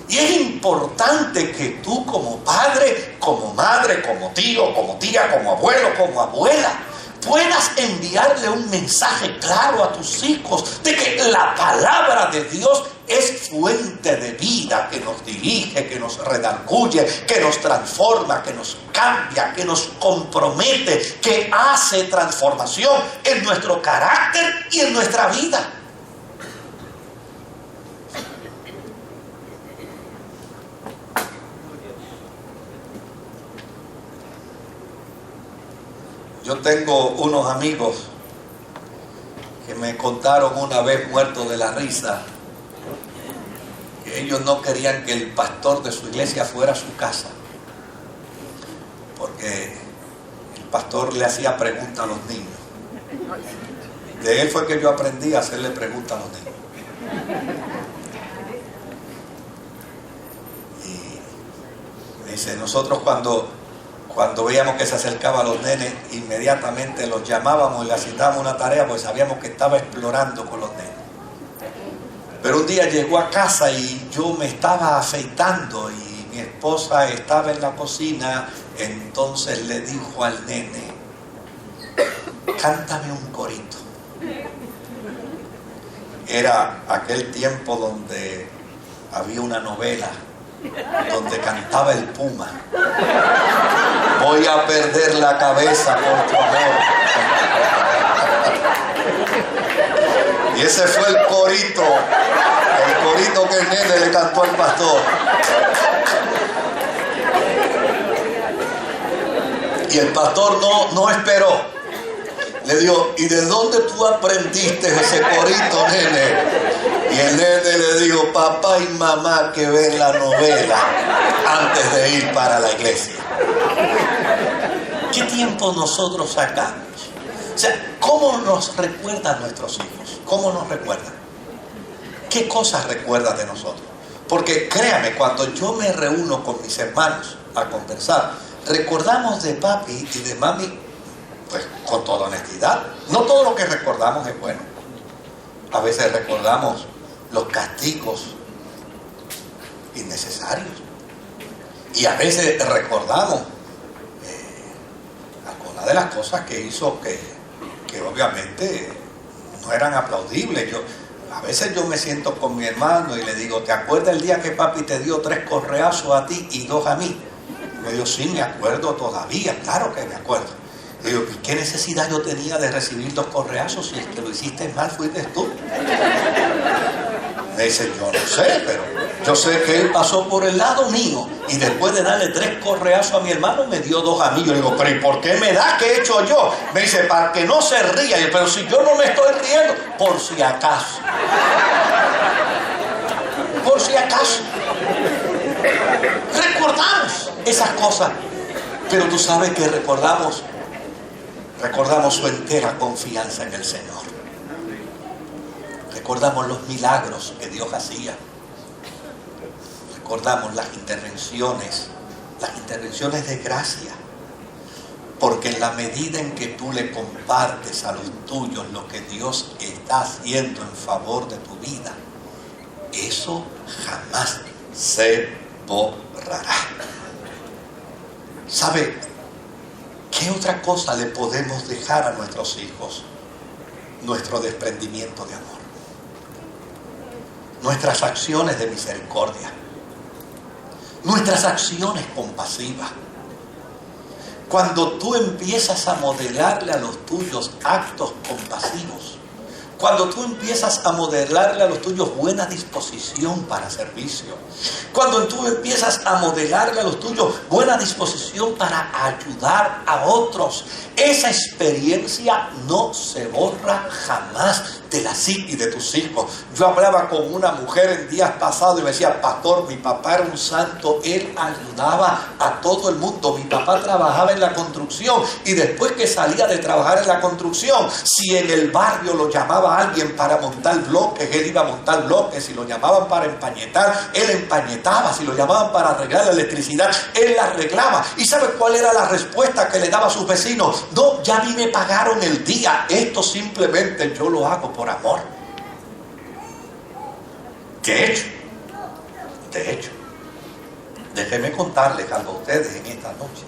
Y es importante que tú como padre, como madre, como tío, como tía, como abuelo, como abuela, puedas enviarle un mensaje claro a tus hijos de que la palabra de Dios es fuente de vida, que nos dirige, que nos redarguye, que nos transforma, que nos cambia, que nos compromete, que hace transformación en nuestro carácter y en nuestra vida. Yo tengo unos amigos que me contaron una vez, muertos de la risa, que ellos no querían que el pastor de su iglesia fuera a su casa, porque el pastor le hacía preguntas a los niños. De él fue que yo aprendí a hacerle preguntas a los niños. Y me dice, nosotros cuando veíamos que se acercaba a los nenes, inmediatamente los llamábamos y le asignábamos una tarea, porque sabíamos que estaba explorando con los nenes. Pero un día llegó a casa y yo me estaba afeitando y mi esposa estaba en la cocina, entonces le dijo al nene, cántame un corito. Era aquel tiempo donde había una novela donde cantaba el Puma. Voy a perder la cabeza por tu amor. Y ese fue el corito que el nene le cantó al pastor. Y el pastor no esperó. Le dijo, ¿y de dónde tú aprendiste ese corito, nene? Y el nene le dijo, papá y mamá que ven la novela antes de ir para la iglesia. ¿Qué tiempo nosotros sacamos? O sea, ¿cómo nos recuerdan nuestros hijos? ¿Cómo nos recuerdan? ¿Qué cosas recuerdan de nosotros? Porque créame, cuando yo me reúno con mis hermanos a conversar, recordamos de papi y de mami, pues con toda honestidad. No todo lo que recordamos es bueno. A veces recordamos los castigos innecesarios. Y a veces recordamos algunas de las cosas que hizo que obviamente no eran aplaudibles. A veces yo me siento con mi hermano y le digo, ¿te acuerdas el día que papi te dio 3 correazos a ti y 2 a mí? Me dijo, sí, me acuerdo todavía, claro que me acuerdo. Le digo, ¿qué necesidad yo tenía de recibir 2 correazos si el que lo hiciste mal fuiste tú? Me dice, yo no sé, pero yo sé que él pasó por el lado mío y después de darle 3 correazos a mi hermano me dio 2 a mí. Yo le digo, pero ¿y por qué me da? ¿Qué he hecho yo? Me dice, para que no se ría. Yo, pero si yo no me estoy riendo, por si acaso. Por si acaso. Recordamos esas cosas, pero tú sabes que recordamos su entera confianza en el Señor. Recordamos los milagros que Dios hacía. Recordamos las intervenciones de gracia. Porque en la medida en que tú le compartes a los tuyos lo que Dios está haciendo en favor de tu vida, eso jamás se borrará. ¿Sabe qué otra cosa le podemos dejar a nuestros hijos? Nuestro desprendimiento de amor. Nuestras acciones de misericordia. Nuestras acciones compasivas. Cuando tú empiezas a modelarle a los tuyos actos compasivos, cuando tú empiezas a modelarle a los tuyos buena disposición para servicio, cuando tú empiezas a modelarle a los tuyos buena disposición para ayudar a otros, esa experiencia no se borra jamás de la psique de tus hijos. Yo hablaba con una mujer en días pasados y me decía, pastor, mi papá era un santo, él ayudaba a todo el mundo. Mi papá trabajaba en la construcción y después que salía de trabajar en la construcción, si en el barrio lo llamaba a alguien para montar bloques, él iba a montar bloques. Si lo llamaban para empañetar, él empañetaba. Si lo llamaban para arreglar la electricidad, él la arreglaba. ¿Y sabe cuál era la respuesta que le daba a sus vecinos? No, ya a mí me pagaron el día, esto simplemente yo lo hago por amor. De hecho, déjenme contarles algo a ustedes en esta noche.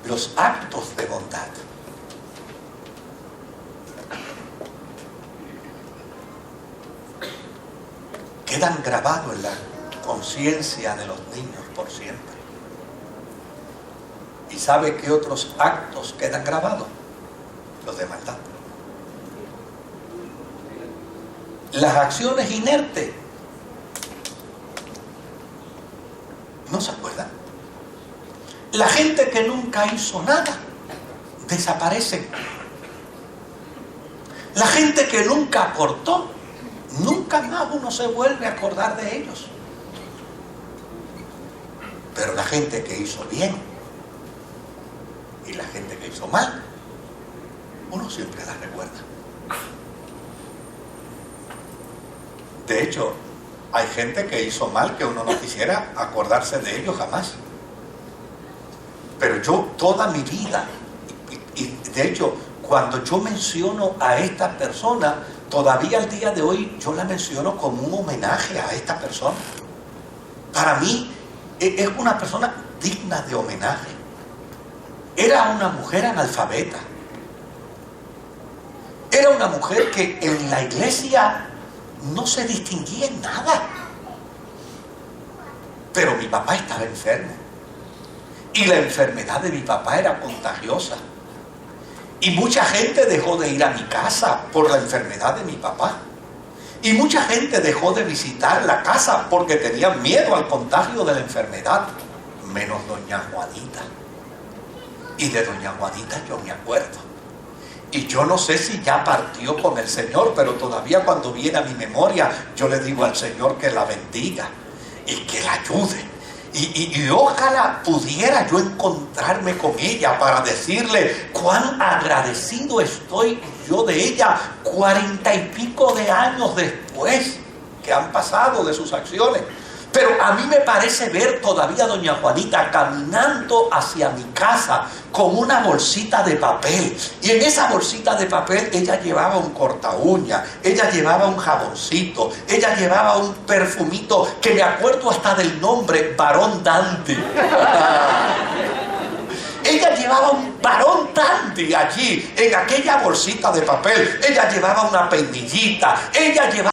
Los actos de bondad quedan grabados en la conciencia de los niños por siempre. ¿Y sabe qué otros actos quedan grabados? Los de maldad. Las acciones inertes no se acuerdan. La gente que nunca hizo nada desaparece. La gente que nunca aportó, nunca más uno se vuelve a acordar de ellos. Pero la gente que hizo bien y la gente que hizo mal, uno siempre la recuerda. De hecho, hay gente que hizo mal que uno no quisiera acordarse de ellos jamás. Pero yo toda mi vida, y de hecho, cuando yo menciono a esta persona, todavía al día de hoy yo la menciono como un homenaje a esta persona. Para mí es una persona digna de homenaje. Era una mujer analfabeta. Era una mujer que en la iglesia no se distinguía en nada. Pero mi papá estaba enfermo. Y la enfermedad de mi papá era contagiosa. Y mucha gente dejó de ir a mi casa por la enfermedad de mi papá. Y mucha gente dejó de visitar la casa porque tenían miedo al contagio de la enfermedad. Menos doña Juanita. Y de doña Juanita yo me acuerdo. Y yo no sé si ya partió con el Señor, pero todavía cuando viene a mi memoria, yo le digo al Señor que la bendiga y que la ayude. Y ojalá pudiera yo encontrarme con ella para decirle cuán agradecido estoy yo de ella 40 y pico de años después que han pasado de sus acciones. Pero a mí me parece ver todavía a doña Juanita caminando hacia mi casa con una bolsita de papel. Y en esa bolsita de papel ella llevaba un corta uña, ella llevaba un jaboncito, ella llevaba un perfumito que me acuerdo hasta del nombre, Barón Dandy. Ella llevaba un Barón Dandy allí, en aquella bolsita de papel. Ella llevaba una peinillita, ella llevaba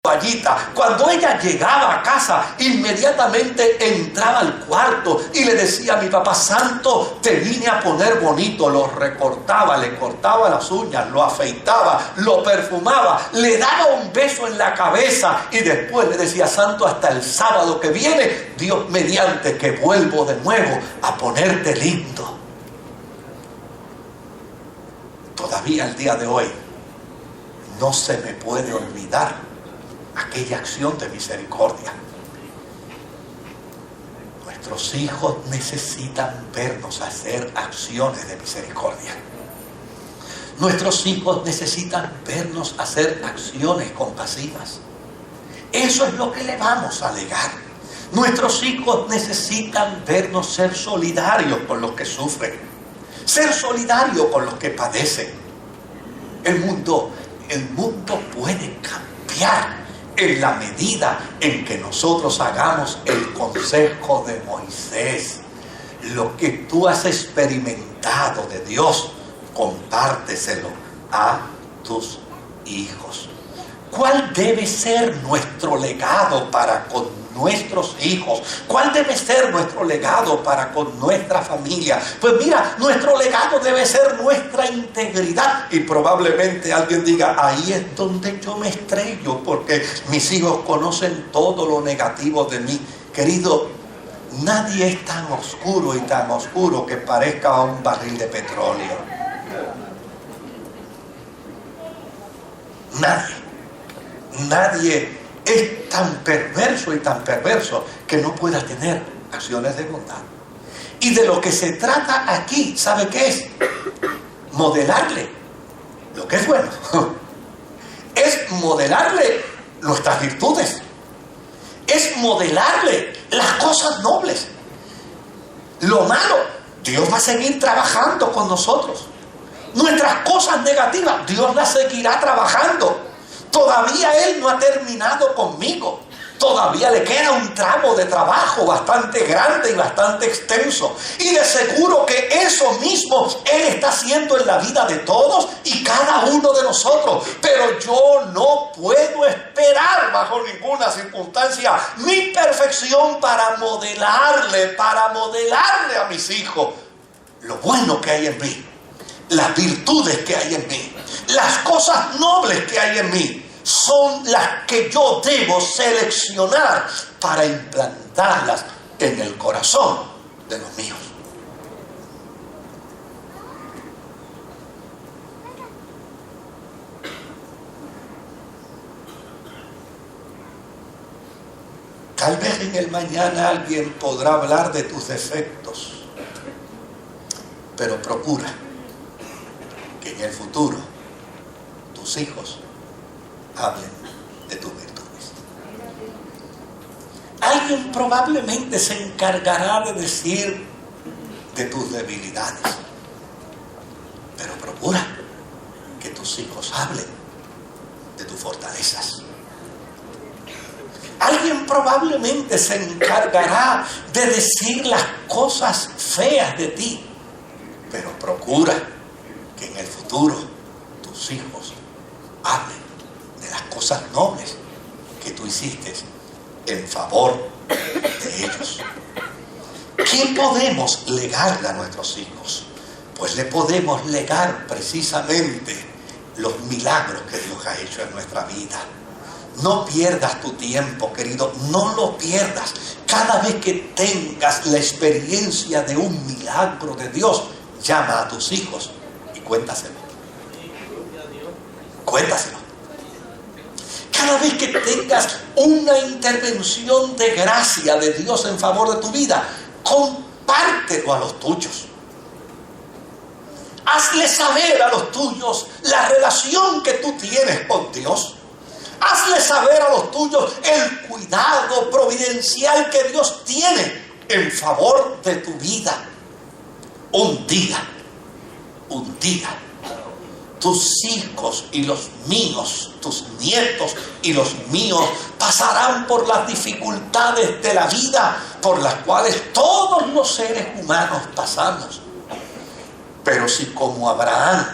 toallita. Cuando ella llegaba a casa, inmediatamente entraba al cuarto y le decía a mi papá: Santo, te vine a poner bonito. Lo recortaba, le cortaba las uñas, lo afeitaba, lo perfumaba, le daba un beso en la cabeza y después le decía: Santo, hasta el sábado que viene, Dios mediante, que vuelvo de nuevo a ponerte lindo. Todavía el día de hoy no se me puede olvidar aquella acción de misericordia. Nuestros hijos necesitan vernos hacer acciones de misericordia. Nuestros hijos necesitan vernos hacer acciones compasivas. Eso es lo que le vamos a legar. Nuestros hijos necesitan vernos ser solidarios con los que sufren, ser solidarios con los que padecen. El mundo puede cambiar en la medida en que nosotros hagamos el consejo de Moisés. Lo que tú has experimentado de Dios, compárteselo a tus hijos. ¿Cuál debe ser nuestro legado para con nuestros hijos? ¿Cuál debe ser nuestro legado para con nuestra familia? Pues mira, nuestro legado debe ser nuestra integridad. Y probablemente alguien diga: ahí es donde yo me estrello, porque mis hijos conocen todo lo negativo de mí. Querido, nadie es tan oscuro que parezca un barril de petróleo. Nadie es tan perverso que no pueda tener acciones de bondad. Y de lo que se trata aquí, ¿sabe qué es? Modelarle lo que es bueno. Es modelarle nuestras virtudes. Es modelarle las cosas nobles. Lo malo, Dios va a seguir trabajando con nosotros. Nuestras cosas negativas, Dios las seguirá trabajando. Todavía Él no ha terminado conmigo. Todavía le queda un tramo de trabajo bastante grande y bastante extenso. Y de seguro que eso mismo Él está haciendo en la vida de todos y cada uno de nosotros. Pero yo no puedo esperar bajo ninguna circunstancia mi perfección para modelarle a mis hijos lo bueno que hay en mí, las virtudes que hay en mí, las cosas nobles que hay en mí. Son las que yo debo seleccionar para implantarlas en el corazón de los míos. Tal vez en el mañana alguien podrá hablar de tus defectos, pero procura que en el futuro tus hijos hablen de tus virtudes. Alguien probablemente se encargará de decir de tus debilidades, pero procura que tus hijos hablen de tus fortalezas. Alguien probablemente se encargará de decir las cosas feas de ti, pero procura que en el futuro tus hijos hablen de las cosas nobles que tú hiciste en favor de ellos. ¿Qué podemos legarle a nuestros hijos? Pues le podemos legar precisamente los milagros que Dios ha hecho en nuestra vida. No pierdas tu tiempo, querido, no lo pierdas. Cada vez que tengas la experiencia de un milagro de Dios, llama a tus hijos y cuéntaselo. Cuéntaselo. Cada vez que tengas una intervención de gracia de Dios en favor de tu vida, compártelo a los tuyos. Hazle saber a los tuyos la relación que tú tienes con Dios. Hazle saber a los tuyos el cuidado providencial que Dios tiene en favor de tu vida. Un día, tus hijos y los míos, tus nietos y los míos pasarán por las dificultades de la vida por las cuales todos los seres humanos pasamos. Pero si como Abraham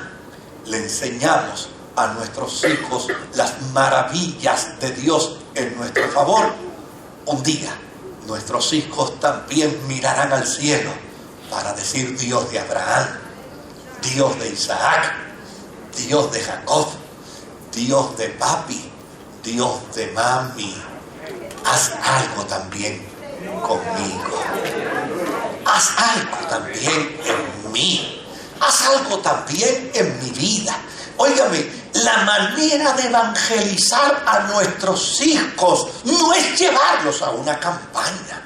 le enseñamos a nuestros hijos las maravillas de Dios en nuestro favor, un día nuestros hijos también mirarán al cielo para decir: Dios de Abraham, Dios de Isaac, Dios de Jacob, Dios de papi, Dios de mami, haz algo también conmigo. Haz algo también en mí. Haz algo también en mi vida. Óigame, la manera de evangelizar a nuestros hijos no es llevarlos a una campaña.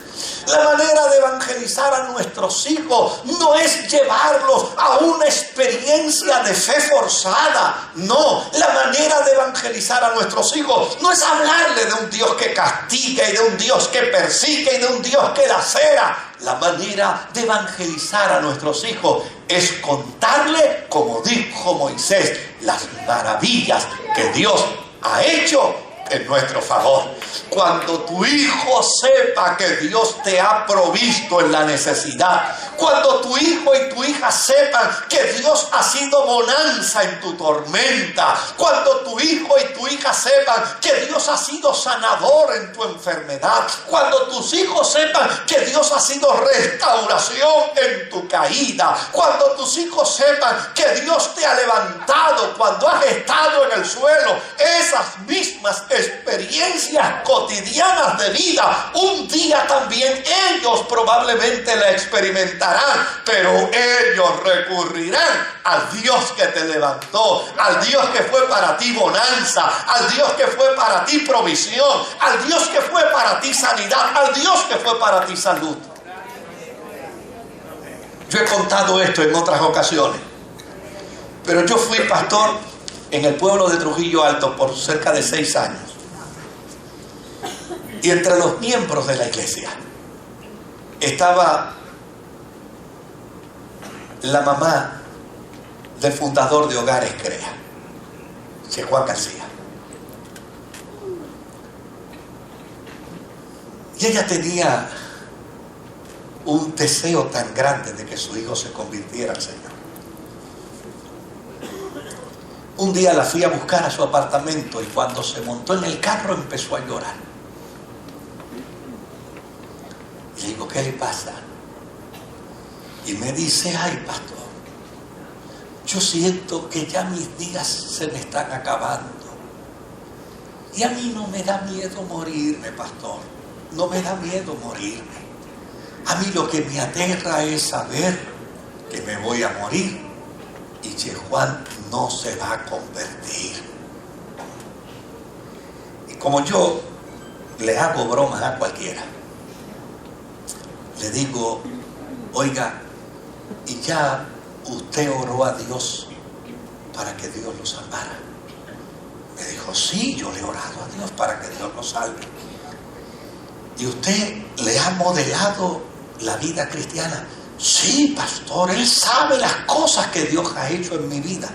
La manera de evangelizar a nuestros hijos no es llevarlos a una experiencia de fe forzada. No, la manera de evangelizar a nuestros hijos no es hablarle de un Dios que castiga y de un Dios que persigue y de un Dios que lacera. La manera de evangelizar a nuestros hijos es contarle, como dijo Moisés, las maravillas que Dios ha hecho en nuestro favor. Cuando tu hijo sepa que Dios te ha provisto en la necesidad, cuando tu hijo y tu hija sepan que Dios ha sido bonanza en tu tormenta, cuando tu hijo y tu hija sepan que Dios ha sido sanador en tu enfermedad, cuando tus hijos sepan que Dios ha sido restauración en tu caída, cuando tus hijos sepan que Dios te ha levantado cuando has estado en el suelo, esas mismas experiencias cotidianas de vida, un día también ellos probablemente la experimentarán, pero ellos recurrirán al Dios que te levantó, al Dios que fue para ti bonanza, al Dios que fue para ti provisión, al Dios que fue para ti sanidad, al Dios que fue para ti salud. Yo he contado esto en otras ocasiones, pero yo fui pastor en el pueblo de Trujillo Alto por cerca de 6 años. Y entre los miembros de la iglesia estaba la mamá del fundador de Hogares Crea, Che Juan García. Y ella tenía un deseo tan grande de que su hijo se convirtiera al Señor. Un día la fui a buscar a su apartamento y cuando se montó en el carro empezó a llorar. Y le digo: ¿qué le pasa? Y me dice: ay, pastor, yo siento que ya mis días se me están acabando. Y a mí no me da miedo morirme, pastor. No me da miedo morirme. A mí lo que me aterra es saber que me voy a morir y Che Juan no se va a convertir. Y como yo le hago bromas a cualquiera, le digo: oiga, ¿y ya usted oró a Dios para que Dios lo salvara? Me dijo: sí, yo le he orado a Dios para que Dios lo salve. ¿Y usted le ha modelado la vida cristiana? Sí, pastor, él sabe las cosas que Dios ha hecho en mi vida.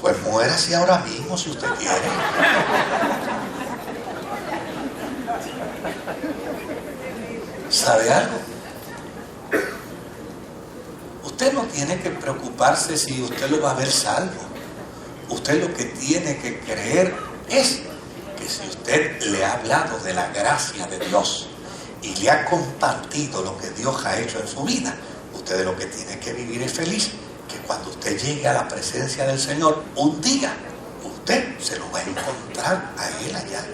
Pues muérase ahora mismo si usted quiere. ¿Sabe algo? Usted no tiene que preocuparse si usted lo va a ver salvo. Usted lo que tiene que creer es que si usted le ha hablado de la gracia de Dios y le ha compartido lo que Dios ha hecho en su vida, usted lo que tiene que vivir es feliz, que cuando usted llegue a la presencia del Señor, un día usted se lo va a encontrar a Él allá.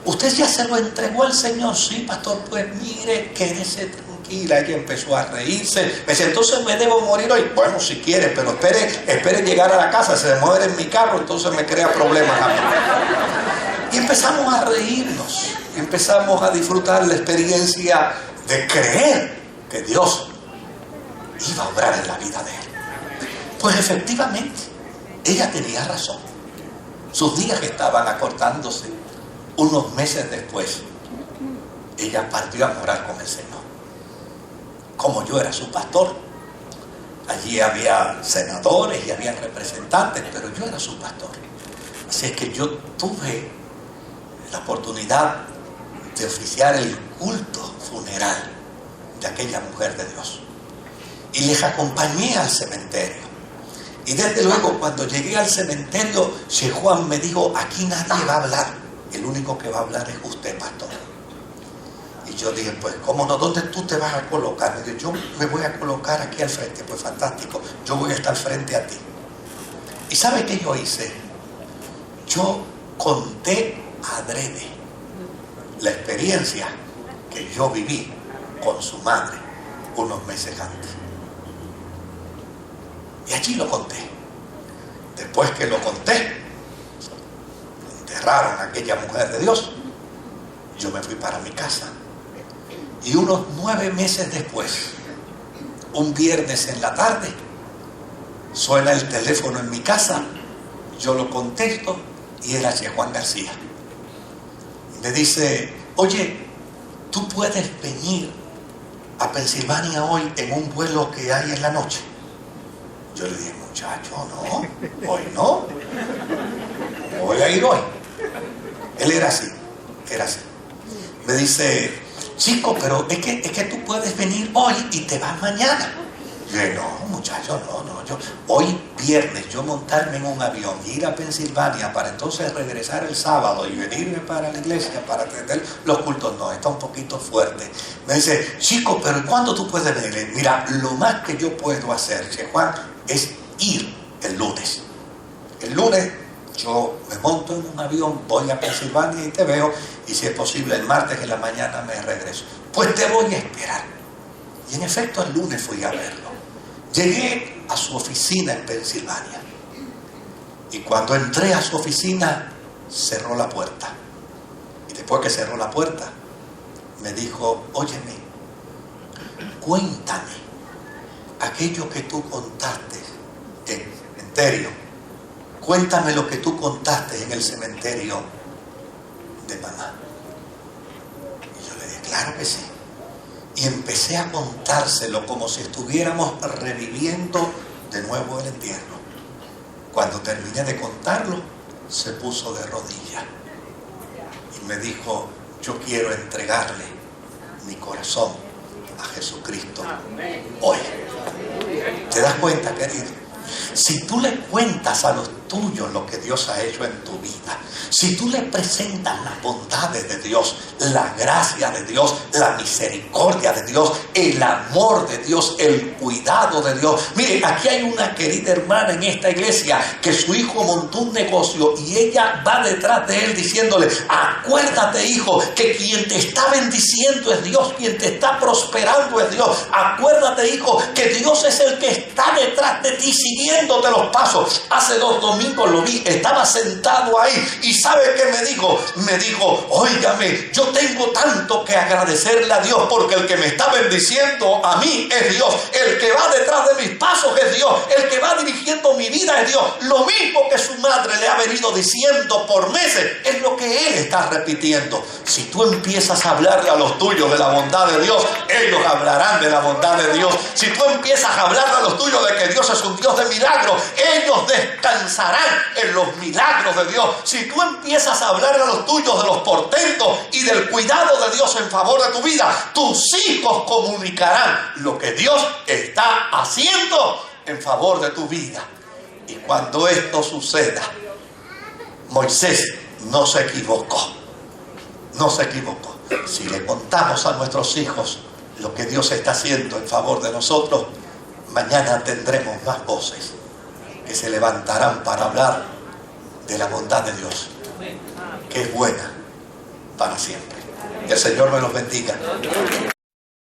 ¿Usted ya se lo entregó al Señor? Sí, pastor, pues mire, quédese tranquilo. tranquila. Ella empezó a reírse. Me dice, entonces me debo morir hoy. Bueno, si quiere, pero espere llegar a la casa. Se muere en mi carro, entonces me crea problemas a mí. Y empezamos a reírnos. Empezamos a disfrutar la experiencia de creer que Dios iba a obrar en la vida de él. Pues efectivamente, ella tenía razón. Sus días estaban acortándose. Unos meses después, ella partió a morar con el Señor. Como yo era su pastor, allí había senadores y había representantes, pero yo era su pastor. Así es que yo tuve la oportunidad de oficiar el culto funeral de aquella mujer de Dios. Y les acompañé al cementerio. Y desde luego, cuando llegué al cementerio, Che Juan me dijo, aquí nadie va a hablar. El único que va a hablar es usted, pastor. Y yo dije, pues, ¿cómo no? ¿Dónde tú te vas a colocar? Me dijo, yo me voy a colocar aquí al frente. Pues fantástico, yo voy a estar frente a ti. ¿Y sabe qué yo hice? Yo conté adrede la experiencia que yo viví con su madre unos meses antes. Y allí lo conté. Después que lo conté, enterraron a aquella mujer de Dios, yo me fui para mi casa. Y unos 9 meses después, un viernes en la tarde, suena el teléfono en mi casa, yo lo contesto y era Che Juan García. Me dice, oye, ¿tú puedes venir a Pensilvania hoy en un vuelo que hay en la noche? Yo le dije, muchacho, no, hoy no. Voy a ir hoy. Él era así. Me dice, chico, pero es que tú puedes venir hoy y te vas mañana. Yo dije, no, muchacho, no. Hoy viernes, yo montarme en un avión y ir a Pensilvania para entonces regresar el sábado y venirme para la iglesia para atender los cultos, no, está un poquito fuerte. Me dice, chico, pero ¿cuándo tú puedes venir? Mira, lo más que yo puedo hacer, Che Juan, es ir el lunes. El lunes yo me monto en un avión, voy a Pensilvania y te veo, y si es posible el martes en la mañana me regreso. Pues te voy a esperar. Y en efecto el lunes fui a verlo. Llegué a su oficina en Pensilvania y cuando entré a su oficina cerró la puerta. Y después que cerró la puerta me dijo, óyeme, cuéntame aquello que tú contaste en el cementerio. Cuéntame lo que tú contaste en el cementerio de mamá. Y yo le dije, claro que sí. Y empecé a contárselo como si estuviéramos reviviendo de nuevo el entierro. Cuando terminé de contarlo, se puso de rodillas y me dijo, yo quiero entregarle mi corazón a Jesucristo hoy. ¿Te das cuenta, querido? Si tú le cuentas a los tuyos lo que Dios ha hecho en tu vida, si tú le presentas las bondades de Dios, la gracia de Dios, la misericordia de Dios, el amor de Dios, el cuidado de Dios. Mire, aquí hay una querida hermana en esta iglesia que su hijo montó un negocio y ella va detrás de él diciéndole, acuérdate, hijo, que quien te está bendiciendo es Dios, quien te está prosperando es Dios. Acuérdate, hijo, que Dios es el que está detrás de ti siguiéndote los pasos. Hace 2 domingos lo vi, estaba sentado ahí y ¿sabe qué me dijo? Me dijo, óigame, yo tengo tanto que agradecerle a Dios porque el que me está bendiciendo a mí es Dios, el que va detrás de mis pasos es Dios, el que va dirigiendo mi vida es Dios. Lo mismo que su madre le ha venido diciendo por meses es lo que él está repitiendo. Si tú empiezas a hablarle a los tuyos de la bondad de Dios, ellos hablarán de la bondad de Dios. Si tú empiezas a hablarle a los tuyos de que Dios es un Dios de milagros, ellos descansarán en los milagros de Dios. Si tú empiezas a hablar a los tuyos de los portentos y del cuidado de Dios en favor de tu vida, tus hijos comunicarán lo que Dios está haciendo en favor de tu vida. Y cuando esto suceda, Moisés no se equivocó. Si le contamos a nuestros hijos lo que Dios está haciendo en favor de nosotros, mañana tendremos más voces que se levantarán para hablar de la bondad de Dios, que es buena para siempre. Que el Señor me los bendiga.